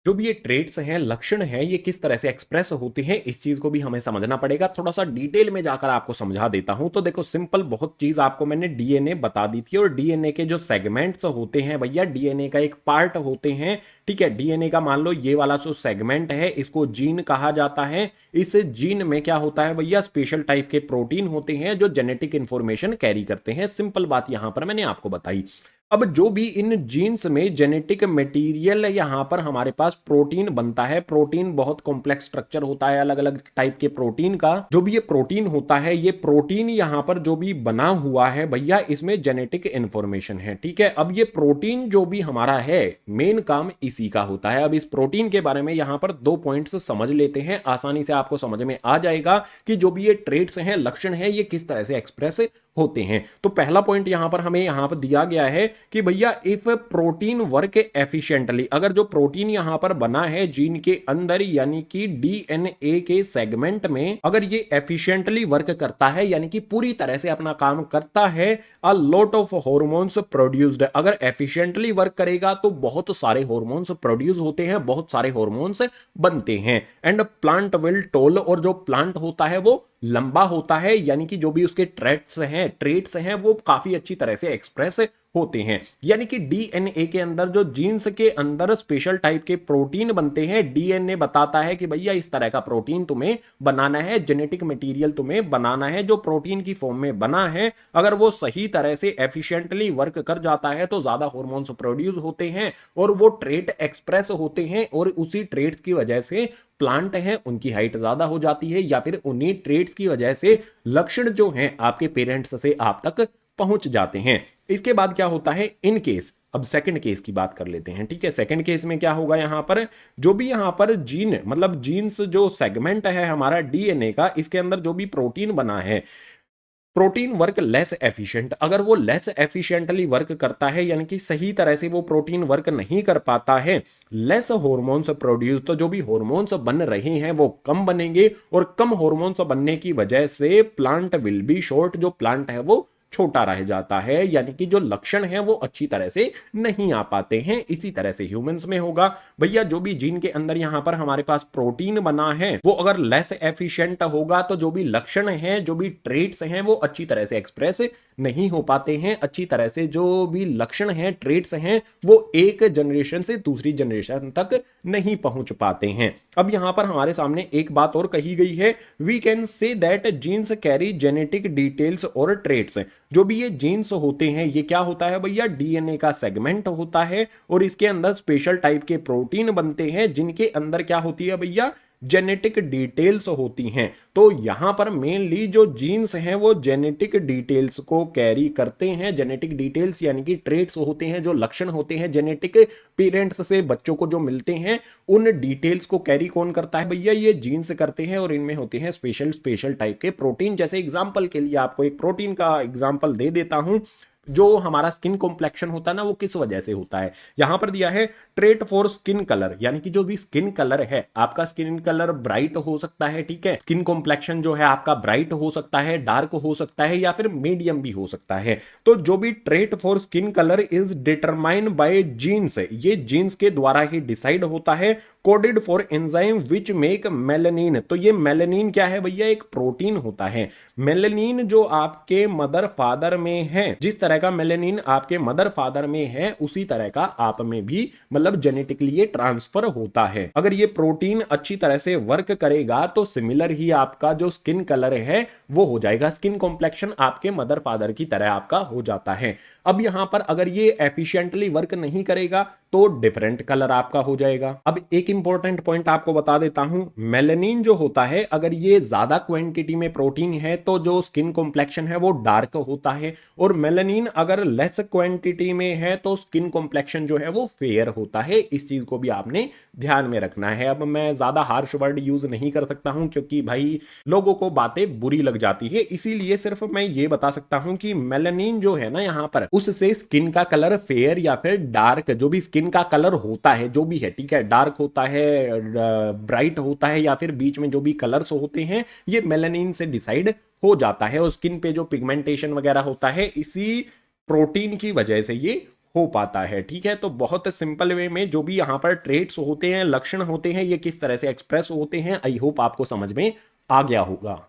जो भी ये ट्रेट्स हैं, लक्षण हैं, ये किस तरह से एक्सप्रेस होते हैं, इस चीज को भी हमें समझना पड़ेगा। थोड़ा सा डिटेल में जाकर आपको समझा देता हूं। तो देखो सिंपल बहुत चीज आपको मैंने डीएनए बता दी थी, और डीएनए के जो सेगमेंट्स होते हैं भैया, डीएनए का एक पार्ट होते हैं, ठीक है। डीएनए का मान लो ये वाला जो सेगमेंट है इसको जीन कहा जाता है। इस जीन में क्या होता है भैया, स्पेशल टाइप के प्रोटीन होते हैं जो जेनेटिक इंफॉर्मेशन कैरी करते हैं। सिंपल बात यहां पर मैंने आपको बताई। अब जो भी इन जीन्स में जेनेटिक मटेरियल यहां पर हमारे पास प्रोटीन बनता है, प्रोटीन बहुत कॉम्प्लेक्स स्ट्रक्चर होता है अलग अलग टाइप के प्रोटीन का। जो भी ये प्रोटीन होता है, ये प्रोटीन यहां पर जो भी बना हुआ है भैया, इसमें जेनेटिक इंफॉर्मेशन है, ठीक है। अब ये प्रोटीन जो भी हमारा है, मेन काम इसी का होता है। अब इस प्रोटीन के बारे में यहां पर 2 पॉइंट्स समझ लेते हैं, आसानी से आपको समझ में आ जाएगा कि जो भी ये ट्रेट्स हैं, लक्षण हैं, ये किस तरह से एक्सप्रेस होते हैं। तो पहला पॉइंट यहां पर हमें यहां पर दिया गया है कि भैया इफ प्रोटीन वर्क एफिशिएंटली, अगर जो प्रोटीन यहां पर बना है जीन के अंदर यानी कि डीएनए के सेगमेंट में, अगर ये एफिशिएंटली वर्क करता है यानी कि पूरी तरह से अपना काम करता है, a lot of hormones produced, अगर एफिशिएंटली वर्क करेगा तो बहुत सारे हॉर्मोन्स प्रोड्यूस होते हैं, बहुत सारे हॉर्मोन्स बनते हैं। एंड प्लांट विल टोल, और जो प्लांट होता है वो लंबा होता है, यानी कि जो भी उसके ट्रेट्स हैं वो काफी अच्छी तरह से एक्सप्रेस होते हैं। यानी कि डीएनए के अंदर जो जीन्स के अंदर स्पेशल टाइप के प्रोटीन बनते हैं, डीएनए बताता है कि भैया इस तरह का प्रोटीन तुम्हें बनाना है, जेनेटिक मटेरियल तुम्हें बनाना है जो प्रोटीन की फॉर्म में बना है। अगर वो सही तरह से एफिशिएंटली वर्क कर जाता है तो ज्यादा हार्मोन्स प्रोड्यूस होते हैं और वो ट्रेट एक्सप्रेस होते हैं, और उसी ट्रेट्स की वजह से प्लांट हैं उनकी हाइट ज्यादा हो जाती है, या फिर उन्हीं ट्रेट्स की वजह से लक्षण जो हैं आपके पेरेंट्स से आप तक पहुंच जाते हैं। इसके बाद क्या होता है इन केस, अब सेकंड केस की बात कर लेते हैं, ठीक है। सेकंड केस में क्या होगा, यहां पर जो भी यहां पर जीन मतलब जीन्स जो सेगमेंट है हमारा डीएनए का, इसके अंदर जो भी प्रोटीन बना है, प्रोटीन वर्क लेस एफिशिएंट, अगर वो लेस एफिशिएंटली वर्क करता है यानी कि सही तरह से वो प्रोटीन वर्क नहीं कर पाता है, लेस हॉर्मोन्स प्रोड्यूस, तो जो भी हॉर्मोन्स बन रहे हैं वो कम बनेंगे, और कम हॉर्मोन्स बनने की वजह से प्लांट विल बी शॉर्ट, जो प्लांट है वो छोटा रह जाता है, यानी कि जो लक्षण है वो अच्छी तरह से नहीं आ पाते हैं। इसी तरह से ह्यूमंस में होगा भैया, जो भी जीन के अंदर यहां पर हमारे पास प्रोटीन बना है वो अगर लेस एफिशिएंट होगा तो जो भी लक्षण हैं, जो भी ट्रेट्स हैं वो अच्छी तरह से एक्सप्रेस नहीं हो पाते हैं। अच्छी तरह से जो भी लक्षण हैं, ट्रेट्स हैं, वो एक जनरेशन से दूसरी जनरेशन तक नहीं पहुंच पाते हैं। अब यहां पर हमारे सामने एक बात और कही गई है, we can say that genes carry genetic details और ट्रेट्स। जो भी ये जीन्स होते हैं, ये क्या होता है भैया, डीएनए का सेगमेंट होता है, और इसके अंदर स्पेशल टाइप के प्रोटीन बनते हैं जिनके अंदर क्या होती है भैया, जेनेटिक डिटेल्स होती हैं। तो यहां पर मेनली जो जीन्स हैं वो जेनेटिक डिटेल्स को कैरी करते हैं। जेनेटिक डिटेल्स यानी कि ट्रेट्स होते हैं, जो लक्षण होते हैं जेनेटिक पेरेंट्स से बच्चों को जो मिलते हैं, उन डिटेल्स को कैरी कौन करता है भैया? ये जीन्स करते हैं। और इनमें होते हैं स्पेशल टाइप के प्रोटीन। जैसे एग्जांपल के लिए आपको एक प्रोटीन का एग्जांपल दे देता हूं। जो हमारा स्किन कॉम्प्लेक्शन होता है ना, वो किस वजह से होता है? यहां पर दिया है ट्रेट फॉर स्किन कलर, यानी कि जो भी स्किन कलर है आपका, स्किन कलर ब्राइट हो सकता है, ठीक है, स्किन कॉम्प्लेक्शन जो है आपका ब्राइट हो सकता है, डार्क हो सकता है, या फिर मीडियम भी हो सकता है। तो जो भी trait for skin colour is determined by genes, ये जीन्स के द्वारा ही डिसाइड होता है। Coded for enzyme which make melanin, तो ये मेलेनिन क्या है भैया? एक प्रोटीन होता है। मेलेनिन जो आपके मदर फादर में है, जिस तरह का मेलेनिन आपके मदर फादर में है, उसी तरह का आप में भी मतलब जेनेटिकली ये ट्रांसफर होता है। अगर ये प्रोटीन अच्छी तरह से वर्क करेगा तो सिमिलर ही आपका जो स्किन कलर है वो हो जाएगा। स्किन कॉम्प्लेक्शन आपके मदर फादर की तरह आपका हो जाता है। अब यहां पर अगर ये एफिशिएंटली वर्क नहीं करेगा तो डिफरेंट कलर आपका हो जाएगा। अब एक इंपॉर्टेंट पॉइंट आपको बता देता हूं, मेलेनिन जो होता है, अगर ये ज्यादा क्वांटिटी में प्रोटीन है तो जो स्किन कॉम्प्लेक्शन है वो डार्क होता है, और मेलेनिन अगर लेस क्वांटिटी में है तो स्किन कॉम्प्लेक्शन जो है वो फेयर होता है। इस चीज को भी आपने ध्यान में रखना है। अब मैं ज्यादा हार्श वर्ड यूज नहीं कर सकता हूं क्योंकि भाई लोगों को बातें बुरी लग जाती है, इसीलिए सिर्फ मैं ये बता सकता हूं कि मेलेनिन जो है ना यहां पर, उससे स्किन का कलर फेयर या फिर डार्क, जो भी स्किन का कलर होता है, जो भी है, ठीक है, डार्क होता है, ब्राइट होता है, या फिर बीच में जो भी कलर्स होते हैं, ये मेलेनिन से डिसाइड हो जाता है। और स्किन पे जो पिगमेंटेशन वगैरह होता है, इसी प्रोटीन की वजह से ये हो पाता है, ठीक है। तो बहुत सिंपल वे में जो भी यहां पर ट्रेट्स होते हैं, लक्षण होते हैं, ये किस तरह से एक्सप्रेस होते हैं, आई होप आपको समझ में आ गया होगा।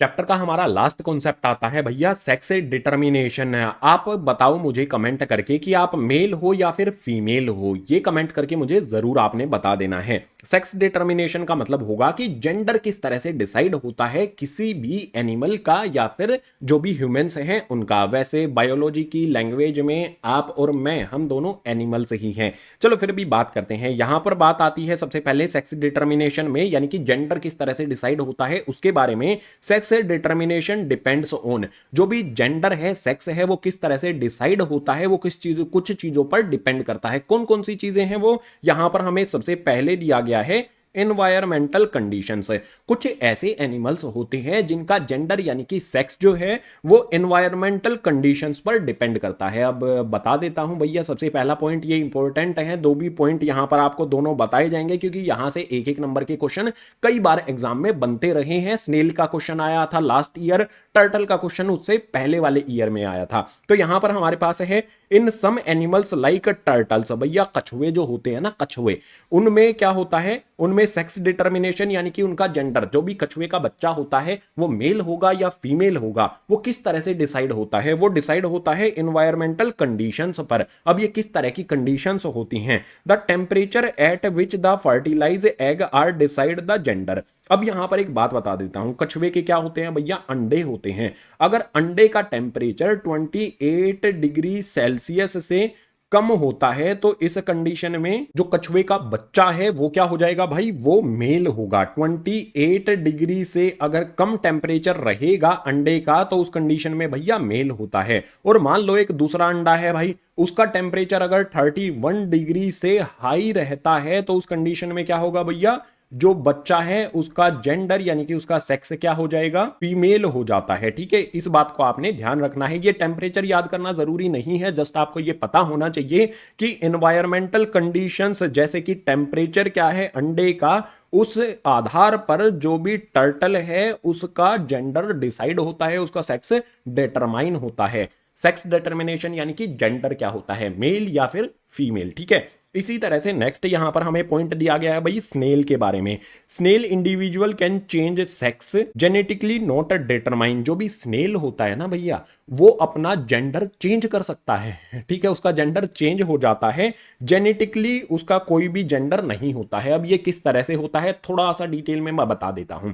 चैप्टर का हमारा लास्ट कॉन्सेप्ट आता है भैया सेक्स डिटर्मिनेशन। आप बताओ मुझे कमेंट करके कि आप मेल हो या फिर फीमेल हो, ये कमेंट करके मुझे जरूर आपने बता देना है। सेक्स डिटर्मिनेशन का मतलब होगा कि जेंडर किस तरह से डिसाइड होता है किसी भी एनिमल का या फिर जो भी ह्यूमंस हैं उनका। वैसे बायोलॉजी की लैंग्वेज में आप और मैं, हम दोनों एनिमल्स ही हैं। चलो फिर भी बात करते हैं। यहां पर बात आती है सबसे पहले सेक्स डिटर्मिनेशन में, यानी कि जेंडर किस तरह से डिसाइड होता है उसके बारे में। सेक्स डिटर्मिनेशन डिपेंड्स ऑन, जो भी जेंडर है, सेक्स है, वो किस तरह से डिसाइड होता है, वो कुछ चीजों पर डिपेंड करता है। कौन कौन सी चीजें हैं वो यहां पर हमें सबसे पहले दिया गया है, एनवायरमेंटल कंडीशंस। कुछ ऐसे एनिमल्स होते हैं जिनका जेंडर यानी कि सेक्स जो है वो एनवायरमेंटल कंडीशंस पर डिपेंड करता है। अब बता देता हूं भैया, सबसे पहला पॉइंट ये इंपॉर्टेंट है, दो भी पॉइंट यहां पर आपको दोनों बताए जाएंगे क्योंकि यहां से एक एक नंबर के क्वेश्चन कई बार एग्जाम में बनते रहे हैं। स्नेल का क्वेश्चन आया था लास्ट ईयर, टर्टल का क्वेश्चन उससे पहले वाले ईयर में आया था। तो यहां पर हमारे पास है इन सम एनिमल्स लाइक टर्टल्स, भैया कछुए जो होते हैं ना, कछुए, उनमें क्या होता है, उनमें सेक्स डिटर्मिनेशन यानी कि उनका जेंडर, जो भी कछुए का बच्चा होता है वो मेल होगा या फीमेल होगा, वो किस तरह से डिसाइड होता है, वो डिसाइड होता है एनवायरमेंटल कंडीशंस पर। अब ये किस तरह की कंडीशंस होती हैं, the temperature at which the fertilise egg are decide the gender. अब यहां पर एक बात बता देता हूं, कछुए के क्या होते हैं भैया, अंडे होते हैं। अगर अंडे का टेम्परेचर 28 डिग्री सेल्सियस से कम होता है तो इस कंडीशन में जो कछुए का बच्चा है वो क्या हो जाएगा भाई, वो मेल होगा। 28 डिग्री से अगर कम टेम्परेचर रहेगा अंडे का तो उस कंडीशन में भैया मेल होता है। और मान लो एक दूसरा अंडा है भाई, उसका टेम्परेचर अगर 31 डिग्री से हाई रहता है तो उस कंडीशन में क्या होगा भैया, जो बच्चा है उसका जेंडर यानी कि उसका सेक्स क्या हो जाएगा, फीमेल हो जाता है, ठीक है। इस बात को आपने ध्यान रखना है। ये टेम्परेचर याद करना जरूरी नहीं है, जस्ट आपको ये पता होना चाहिए कि एनवायरमेंटल कंडीशंस जैसे कि टेम्परेचर क्या है अंडे का, उस आधार पर जो भी टर्टल है उसका जेंडर डिसाइड होता है, उसका सेक्स डिटरमाइन होता है। सेक्स डिटर्मिनेशन यानी कि जेंडर क्या होता है, मेल या फिर फीमेल, ठीक है। इसी तरह से नेक्स्ट यहां पर हमें पॉइंट दिया गया है भाई स्नेल के बारे में। Snail individual can change sex genetically not determine. जो भी स्नेल होता है ना भैया, वो अपना जेंडर चेंज कर सकता है, ठीक है, उसका जेंडर चेंज हो जाता है। जेनेटिकली उसका कोई भी जेंडर नहीं होता है। अब ये किस तरह से होता है थोड़ा सा डिटेल में मैं बता देता हूं।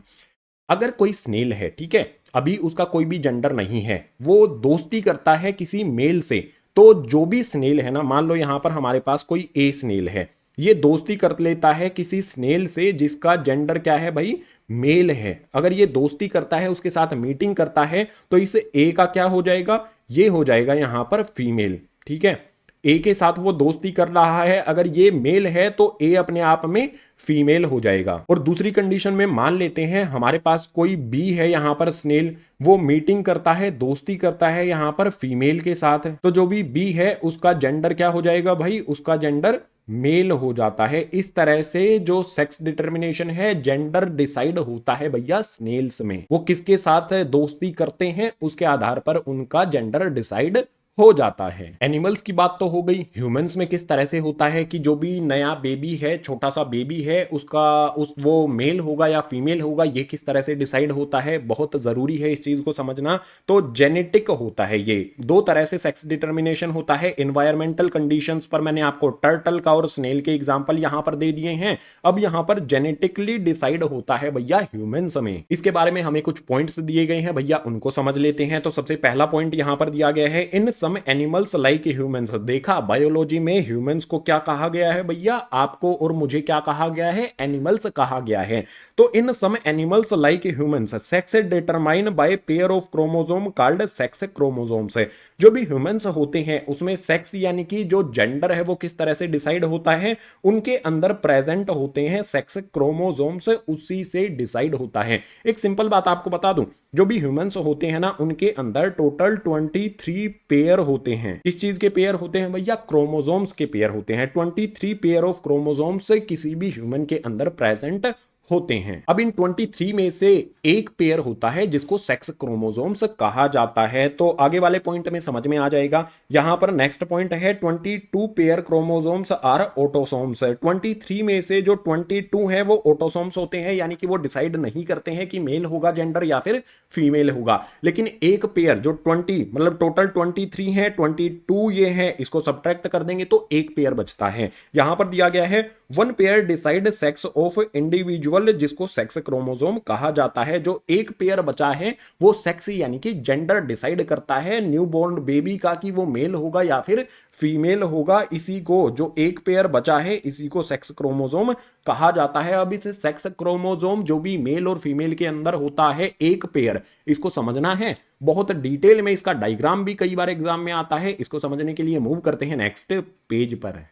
अगर कोई स्नेल है, ठीक है, अभी उसका कोई भी जेंडर नहीं है, वो दोस्ती करता है किसी मेल से, तो जो भी स्नेल है ना, मान लो यहां पर हमारे पास कोई ए स्नेल है, ये दोस्ती कर लेता है किसी स्नेल से जिसका जेंडर क्या है भाई, मेल है। अगर ये दोस्ती करता है, उसके साथ मीटिंग करता है, तो इस ए का क्या हो जाएगा, ये हो जाएगा यहां पर फीमेल। ठीक है, ए के साथ वो दोस्ती कर रहा है, अगर ये मेल है तो ए अपने आप में फीमेल हो जाएगा। और दूसरी कंडीशन में मान लेते हैं हमारे पास कोई बी है यहां पर स्नेल, वो मीटिंग करता है, दोस्ती करता है यहां पर फीमेल के साथ, तो जो भी बी है उसका जेंडर क्या हो जाएगा भाई, उसका जेंडर मेल हो जाता है। इस तरह से जो सेक्स डिटर्मिनेशन है, जेंडर डिसाइड होता है भैया स्नेल्स में। वो किसके साथ दोस्ती करते हैं उसके आधार पर उनका जेंडर डिसाइड हो जाता है। एनिमल्स की बात तो हो गई। ह्यूमंस में किस तरह से होता है कि जो भी नया बेबी है, छोटा सा बेबी है, उसका वो मेल होगा या फीमेल होगा, ये किस तरह से डिसाइड होता है, बहुत जरूरी है इस चीज को समझना। तो जेनेटिक होता है। ये दो तरह से सेक्स डिटर्मिनेशन होता है। एनवायरमेंटल कंडीशंस पर मैंने आपको टर्टल का और स्नेल के एग्जाम्पल यहां पर दे दिए हैं। अब यहां पर जेनेटिकली डिसाइड होता है भैया ह्यूमंस में। इसके बारे में हमें कुछ पॉइंट्स दिए गए हैं भैया, उनको समझ लेते हैं। तो सबसे पहला पॉइंट यहां पर दिया गया है, इन सम एनिमल्स लाइक ह्यूमंस। देखा बायोलॉजी में ह्यूमंस को क्या कहा गया है भैया, आपको और मुझे क्या कहा गया है, एनिमल्स कहा गया है। तो in some animals like humans sex determine by pair of chromosome called sex chromosomes. जो भी ह्यूमंस होते हैं उसमें सेक्स यानी कि जो जेंडर है वो किस तरह से डिसाइड होता है, उनके अंदर प्रेजेंट होते हैं सेक्स क्रोमोसोम्स, उसी से डिसाइड होता है। एक सिंपल बात आपको बता दूं, जो भी ह्यूमंस होते हैं ना, उनके अंदर टोटल 23 पेयर होते हैं। इस चीज के पेयर होते हैं भैया, क्रोमोसोम्स के पेयर होते हैं। 23 पेयर ऑफ क्रोमोसोम्स किसी भी ह्यूमन के अंदर प्रेजेंट होते हैं। अब इन 23 में से एक पेयर होता है जिसको सेक्स क्रोमोसोम्स कहा जाता है। तो आगे वाले पॉइंट में समझ में आ जाएगा। यहां पर नेक्स्ट पॉइंट है 22 पेयर क्रोमोसोम्स आर ऑटोसोम्स। 23 में से जो 22 है वो ऑटोसोम्स होते हैं, यानी कि वो डिसाइड नहीं करते हैं कि मेल होगा जेंडर या फिर फीमेल होगा। लेकिन एक पेयर जो 20 मतलब टोटल 23 है, 22 ये है, इसको सब्ट्रैक्ट कर देंगे तो एक पेयर बचता है। यहां पर दिया गया है 1 pair decide sex of individual, जिसको सेक्स क्रोमोसोम कहा जाता है। जो एक पेयर बचा है वो सेक्स यानी कि जेंडर डिसाइड करता है न्यूबॉर्न बेबी का कि वो मेल होगा या फिर फीमेल होगा। इसी को, जो एक पेयर बचा है, इसी को सेक्स क्रोमोसोम कहा जाता है। अब इस सेक्स क्रोमोसोम जो भी मेल और फीमेल के अंदर होता है एक पेयर, इसको समझना है बहुत डिटेल में। इसका डायग्राम भी कई बार एग्जाम में आता है। इसको समझने के लिए मूव करते हैं नेक्स्ट पेज पर।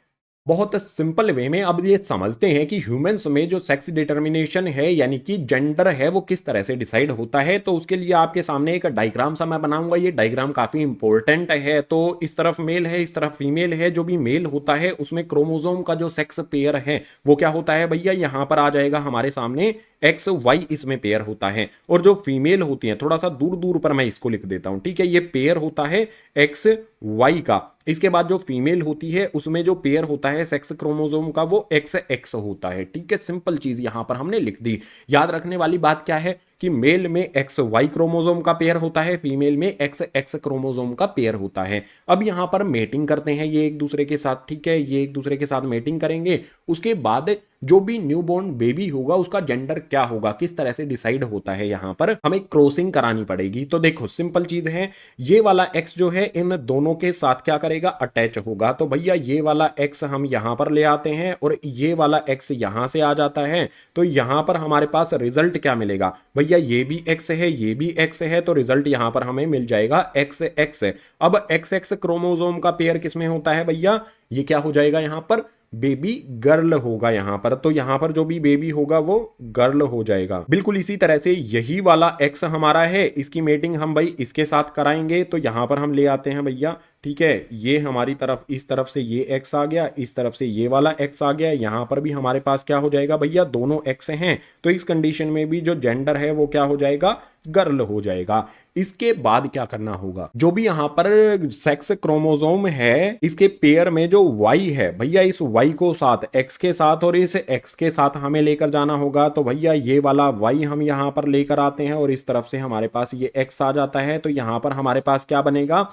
बहुत सिंपल वे में अब ये समझते हैं कि ह्यूमंस में जो सेक्स डिटर्मिनेशन है यानी कि जेंडर है वो किस तरह से डिसाइड होता है। तो उसके लिए आपके सामने एक डायग्राम सा मैं बनाऊंगा। ये डायग्राम काफी इंपॉर्टेंट है। तो इस तरफ मेल है, इस तरफ फीमेल है। जो भी मेल होता है उसमें क्रोमोसोम का जो सेक्स पेयर है वो क्या होता है भैया, यहां पर आ जाएगा हमारे सामने एक्स वाई, इसमें पेयर होता है। और जो फीमेल होती है, थोड़ा सा दूर दूर पर मैं इसको लिख देता हूं, ठीक है, ये पेयर होता है एक्स वाई का। इसके बाद जो फीमेल होती है उसमें जो पेयर होता है सेक्स क्रोमोसोम का वो एक्स एक्स होता है। ठीक है, सिंपल चीज यहां पर हमने लिख दी। याद रखने वाली बात क्या है कि मेल में एक्स वाई क्रोमोसोम का पेयर होता है, फीमेल में एक्स एक्स क्रोमोसोम का पेयर होता है। अब यहां पर मेटिंग करते हैं ये एक दूसरे के साथ। ठीक है, ये एक दूसरे के साथ मेटिंग करेंगे। उसके बाद जो भी न्यूबॉर्न बेबी होगा उसका जेंडर क्या होगा, किस तरह से डिसाइड होता है, यहां पर हमें क्रॉसिंग करानी पड़ेगी। तो देखो सिंपल चीज है, ये वाला एक्स जो है इन दोनों के साथ क्या करेगा, अटैच होगा। तो भैया ये वाला एक्स हम यहां पर ले आते हैं और ये वाला एक्स यहां से आ जाता है। तो यहां पर हमारे पास रिजल्ट क्या मिलेगा भैया, ये भी एक्स है, ये भी एक्स है, तो रिजल्ट यहां पर हमें मिल जाएगा एक्स एक्स। अब एक्स एक्स क्रोमोसोम का पेयर किसमें होता है भैया, ये क्या हो जाएगा, यहां पर बेबी गर्ल होगा यहां पर। तो यहां पर जो भी बेबी होगा वो गर्ल हो जाएगा। बिल्कुल इसी तरह से यही वाला एक्स हमारा है, इसकी मेटिंग हम भाई इसके साथ कराएंगे। तो यहां पर हम ले आते हैं भैया, ठीक है, ये हमारी तरफ, इस तरफ से ये एक्स आ गया, इस तरफ से ये वाला एक्स आ गया। यहां पर भी हमारे पास क्या हो जाएगा भैया, दोनों एक्स हैं। तो इस कंडीशन में भी जो जेंडर है वो क्या हो जाएगा, गर्ल हो जाएगा। इसके बाद क्या करना होगा, जो भी यहां पर सेक्स क्रोमोसोम है इसके पेयर में जो वाई है भैया, इस वाई को साथ एक्स के साथ और इस एक्स के साथ हमें लेकर जाना होगा। तो भैया ये वाला वाई हम यहां पर लेकर आते हैं और इस तरफ से हमारे पास ये एक्स आ जाता है। तो यहां पर हमारे पास क्या बनेगा,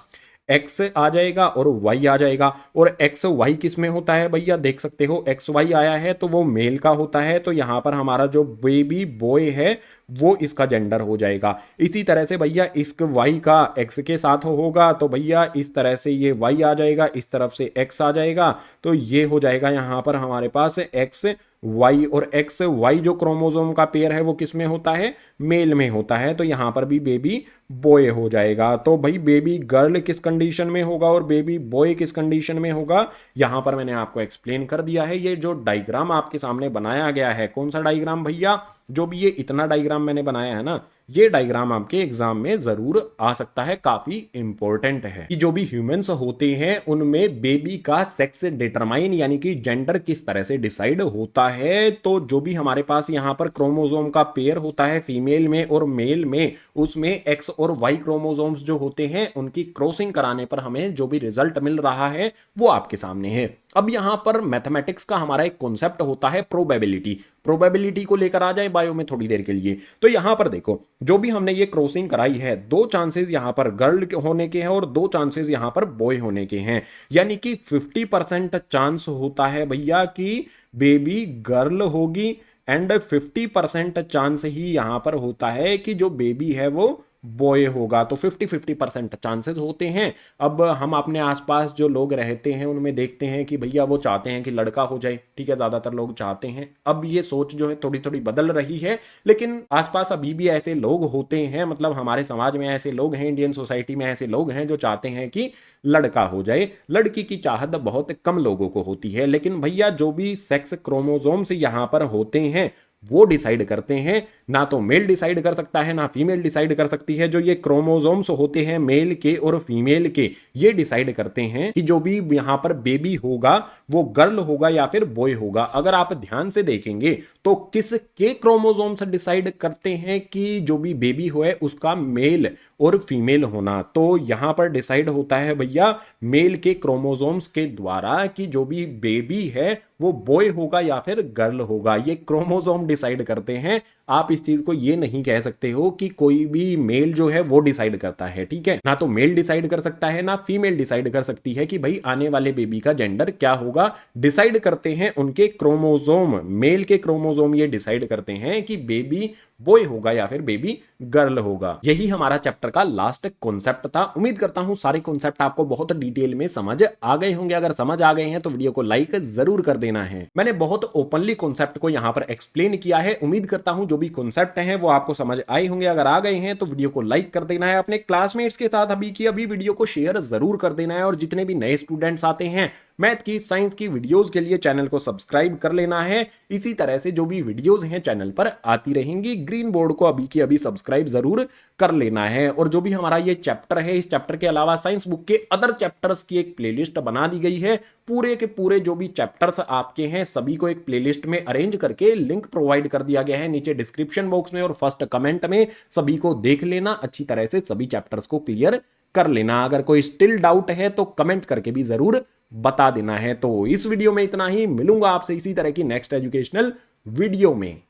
एक्स आ जाएगा और वाई आ जाएगा। और एक्स वाई किस में होता है भैया, देख सकते हो एक्स वाई आया है तो वो मेल का होता है, तो यहां पर हमारा जो बेबी बॉय है वो इसका जेंडर हो जाएगा। इसी तरह से भैया इस वाई का एक्स के साथ होगा तो भैया इस तरह से ये वाई आ जाएगा, इस तरफ से एक्स आ जाएगा, तो ये हो जाएगा यहां पर हमारे पास एक्स वाई। और एक्स वाई जो क्रोमोसोम का पेयर है वो किस में होता है, मेल में होता है, तो यहां पर भी बेबी बॉय हो जाएगा। तो भाई बेबी गर्ल किस कंडीशन में होगा और बेबी बॉय किस कंडीशन में होगा, यहां पर मैंने आपको एक्सप्लेन कर दिया है। ये जो डायग्राम आपके सामने बनाया गया है, कौन सा डायग्राम भैया, जो भी ये इतना डायग्राम मैंने बनाया है ना, ये डायग्राम आपके एग्जाम में जरूर आ सकता है, काफी इंपॉर्टेंट है कि जो भी ह्यूमंस होते हैं उनमें बेबी का सेक्स डिटरमाइन यानी कि जेंडर किस तरह से डिसाइड होता है। तो जो भी हमारे पास यहाँ पर क्रोमोसोम का पेयर होता है फीमेल में और मेल में, उसमें एक्स और वाई क्रोमोसोम्स जो होते हैं उनकी क्रॉसिंग कराने पर हमें जो भी रिजल्ट मिल रहा है वो आपके सामने है। अब यहां पर मैथमेटिक्स का हमारा एक कॉन्सेप्ट होता है प्रोबेबिलिटी। प्रोबेबिलिटी को लेकर आ जाए बायो में थोड़ी देर के लिए। तो यहां पर देखो जो भी हमने ये क्रॉसिंग कराई है, दो चांसेस यहां पर गर्ल होने के हैं और दो चांसेस यहां पर बॉय होने के हैं, यानी कि 50% चांस होता है भैया कि बेबी गर्ल होगी एंड 50% चांस ही यहां पर होता है कि जो बेबी है वो बॉय होगा। तो 50-50% चांसेस होते हैं। अब हम अपने आसपास जो लोग रहते हैं उनमें देखते हैं कि भैया वो चाहते हैं कि लड़का हो जाए, ठीक है, ज्यादातर लोग चाहते हैं। अब ये सोच जो है थोड़ी थोड़ी बदल रही है, लेकिन आसपास अभी भी ऐसे लोग होते हैं, मतलब हमारे समाज में ऐसे लोग हैं, इंडियन सोसाइटी में ऐसे लोग हैं जो चाहते हैं कि लड़का हो जाए। लड़की की चाहत बहुत कम लोगों को होती है, लेकिन भैया जो भी सेक्स क्रोमोसोम्स यहां पर होते हैं वो डिसाइड करते हैं। ना तो मेल डिसाइड कर सकता है ना फीमेल डिसाइड कर सकती है। जो ये क्रोमोसोम्स होते हैं मेल के और फीमेल के, ये डिसाइड करते हैं कि जो भी यहां पर बेबी होगा वो गर्ल होगा या फिर बॉय होगा। अगर आप ध्यान से देखेंगे तो किसके क्रोमोसोम्स डिसाइड करते हैं कि जो भी बेबी हो है उसका मेल और फीमेल होना, तो यहां पर डिसाइड होता है भैया मेल के क्रोमोसोम्स के द्वारा कि जो भी बेबी है वो बॉय होगा या फिर गर्ल होगा। ये क्रोमोसोम डिसाइड करते हैं। आप इस चीज को ये नहीं कह सकते हो कि कोई भी मेल जो है वो डिसाइड करता है, ठीक है। ना तो मेल डिसाइड कर सकता है ना फीमेल डिसाइड कर सकती है कि भाई आने वाले बेबी का जेंडर क्या होगा। डिसाइड करते हैं उनके क्रोमोसोम, मेल के क्रोमोसोम ये डिसाइड करते हैं कि बेबी बॉय होगा या फिर बेबी गर्ल होगा। यही हमारा चैप्टर का लास्ट कॉन्सेप्ट था। उम्मीद करता हूं सारे कॉन्सेप्ट आपको बहुत डिटेल में समझ आ गए होंगे। अगर समझ आ गए हैं तो वीडियो को लाइक जरूर कर देना है। मैंने बहुत ओपनली कॉन्सेप्ट को यहां पर एक्सप्लेन किया है। उम्मीद करता हूं जो भी कॉन्सेप्ट हैं वो आपको समझ आए होंगे। अगर आ गए हैं तो वीडियो को लाइक कर देना है, अपने क्लासमेट्स के साथ अभी की अभी वीडियो को शेयर जरूर कर देना है, और जितने भी नए स्टूडेंट्स आते हैं मैथ की साइंस की वीडियोस के लिए चैनल को सब्सक्राइब कर लेना है। इसी तरह से जो भी वीडियोस हैं चैनल पर आती रहेंगी। ग्रीन बोर्ड को अभी की अभी सब्सक्राइब जरूर कर लेना है। और जो भी हमारा ये चैप्टर है, इस चैप्टर के अलावा साइंस बुक के अदर चैप्टर्स की एक प्लेलिस्ट बना दी गई है। पूरे के पूरे जो भी चैप्टर्स आपके हैं सभी को एक प्लेलिस्ट में अरेंज करके लिंक प्रोवाइड कर दिया गया है नीचे डिस्क्रिप्शन बॉक्स में और फर्स्ट कमेंट में। सभी को देख लेना, अच्छी तरह से सभी चैप्टर्स को क्लियर कर लेना। अगर कोई स्टिल डाउट है तो कमेंट करके भी जरूर बता देना है। तो इस वीडियो में इतना ही, मिलूंगा आपसे इसी तरह की नेक्स्ट एजुकेशनल वीडियो में।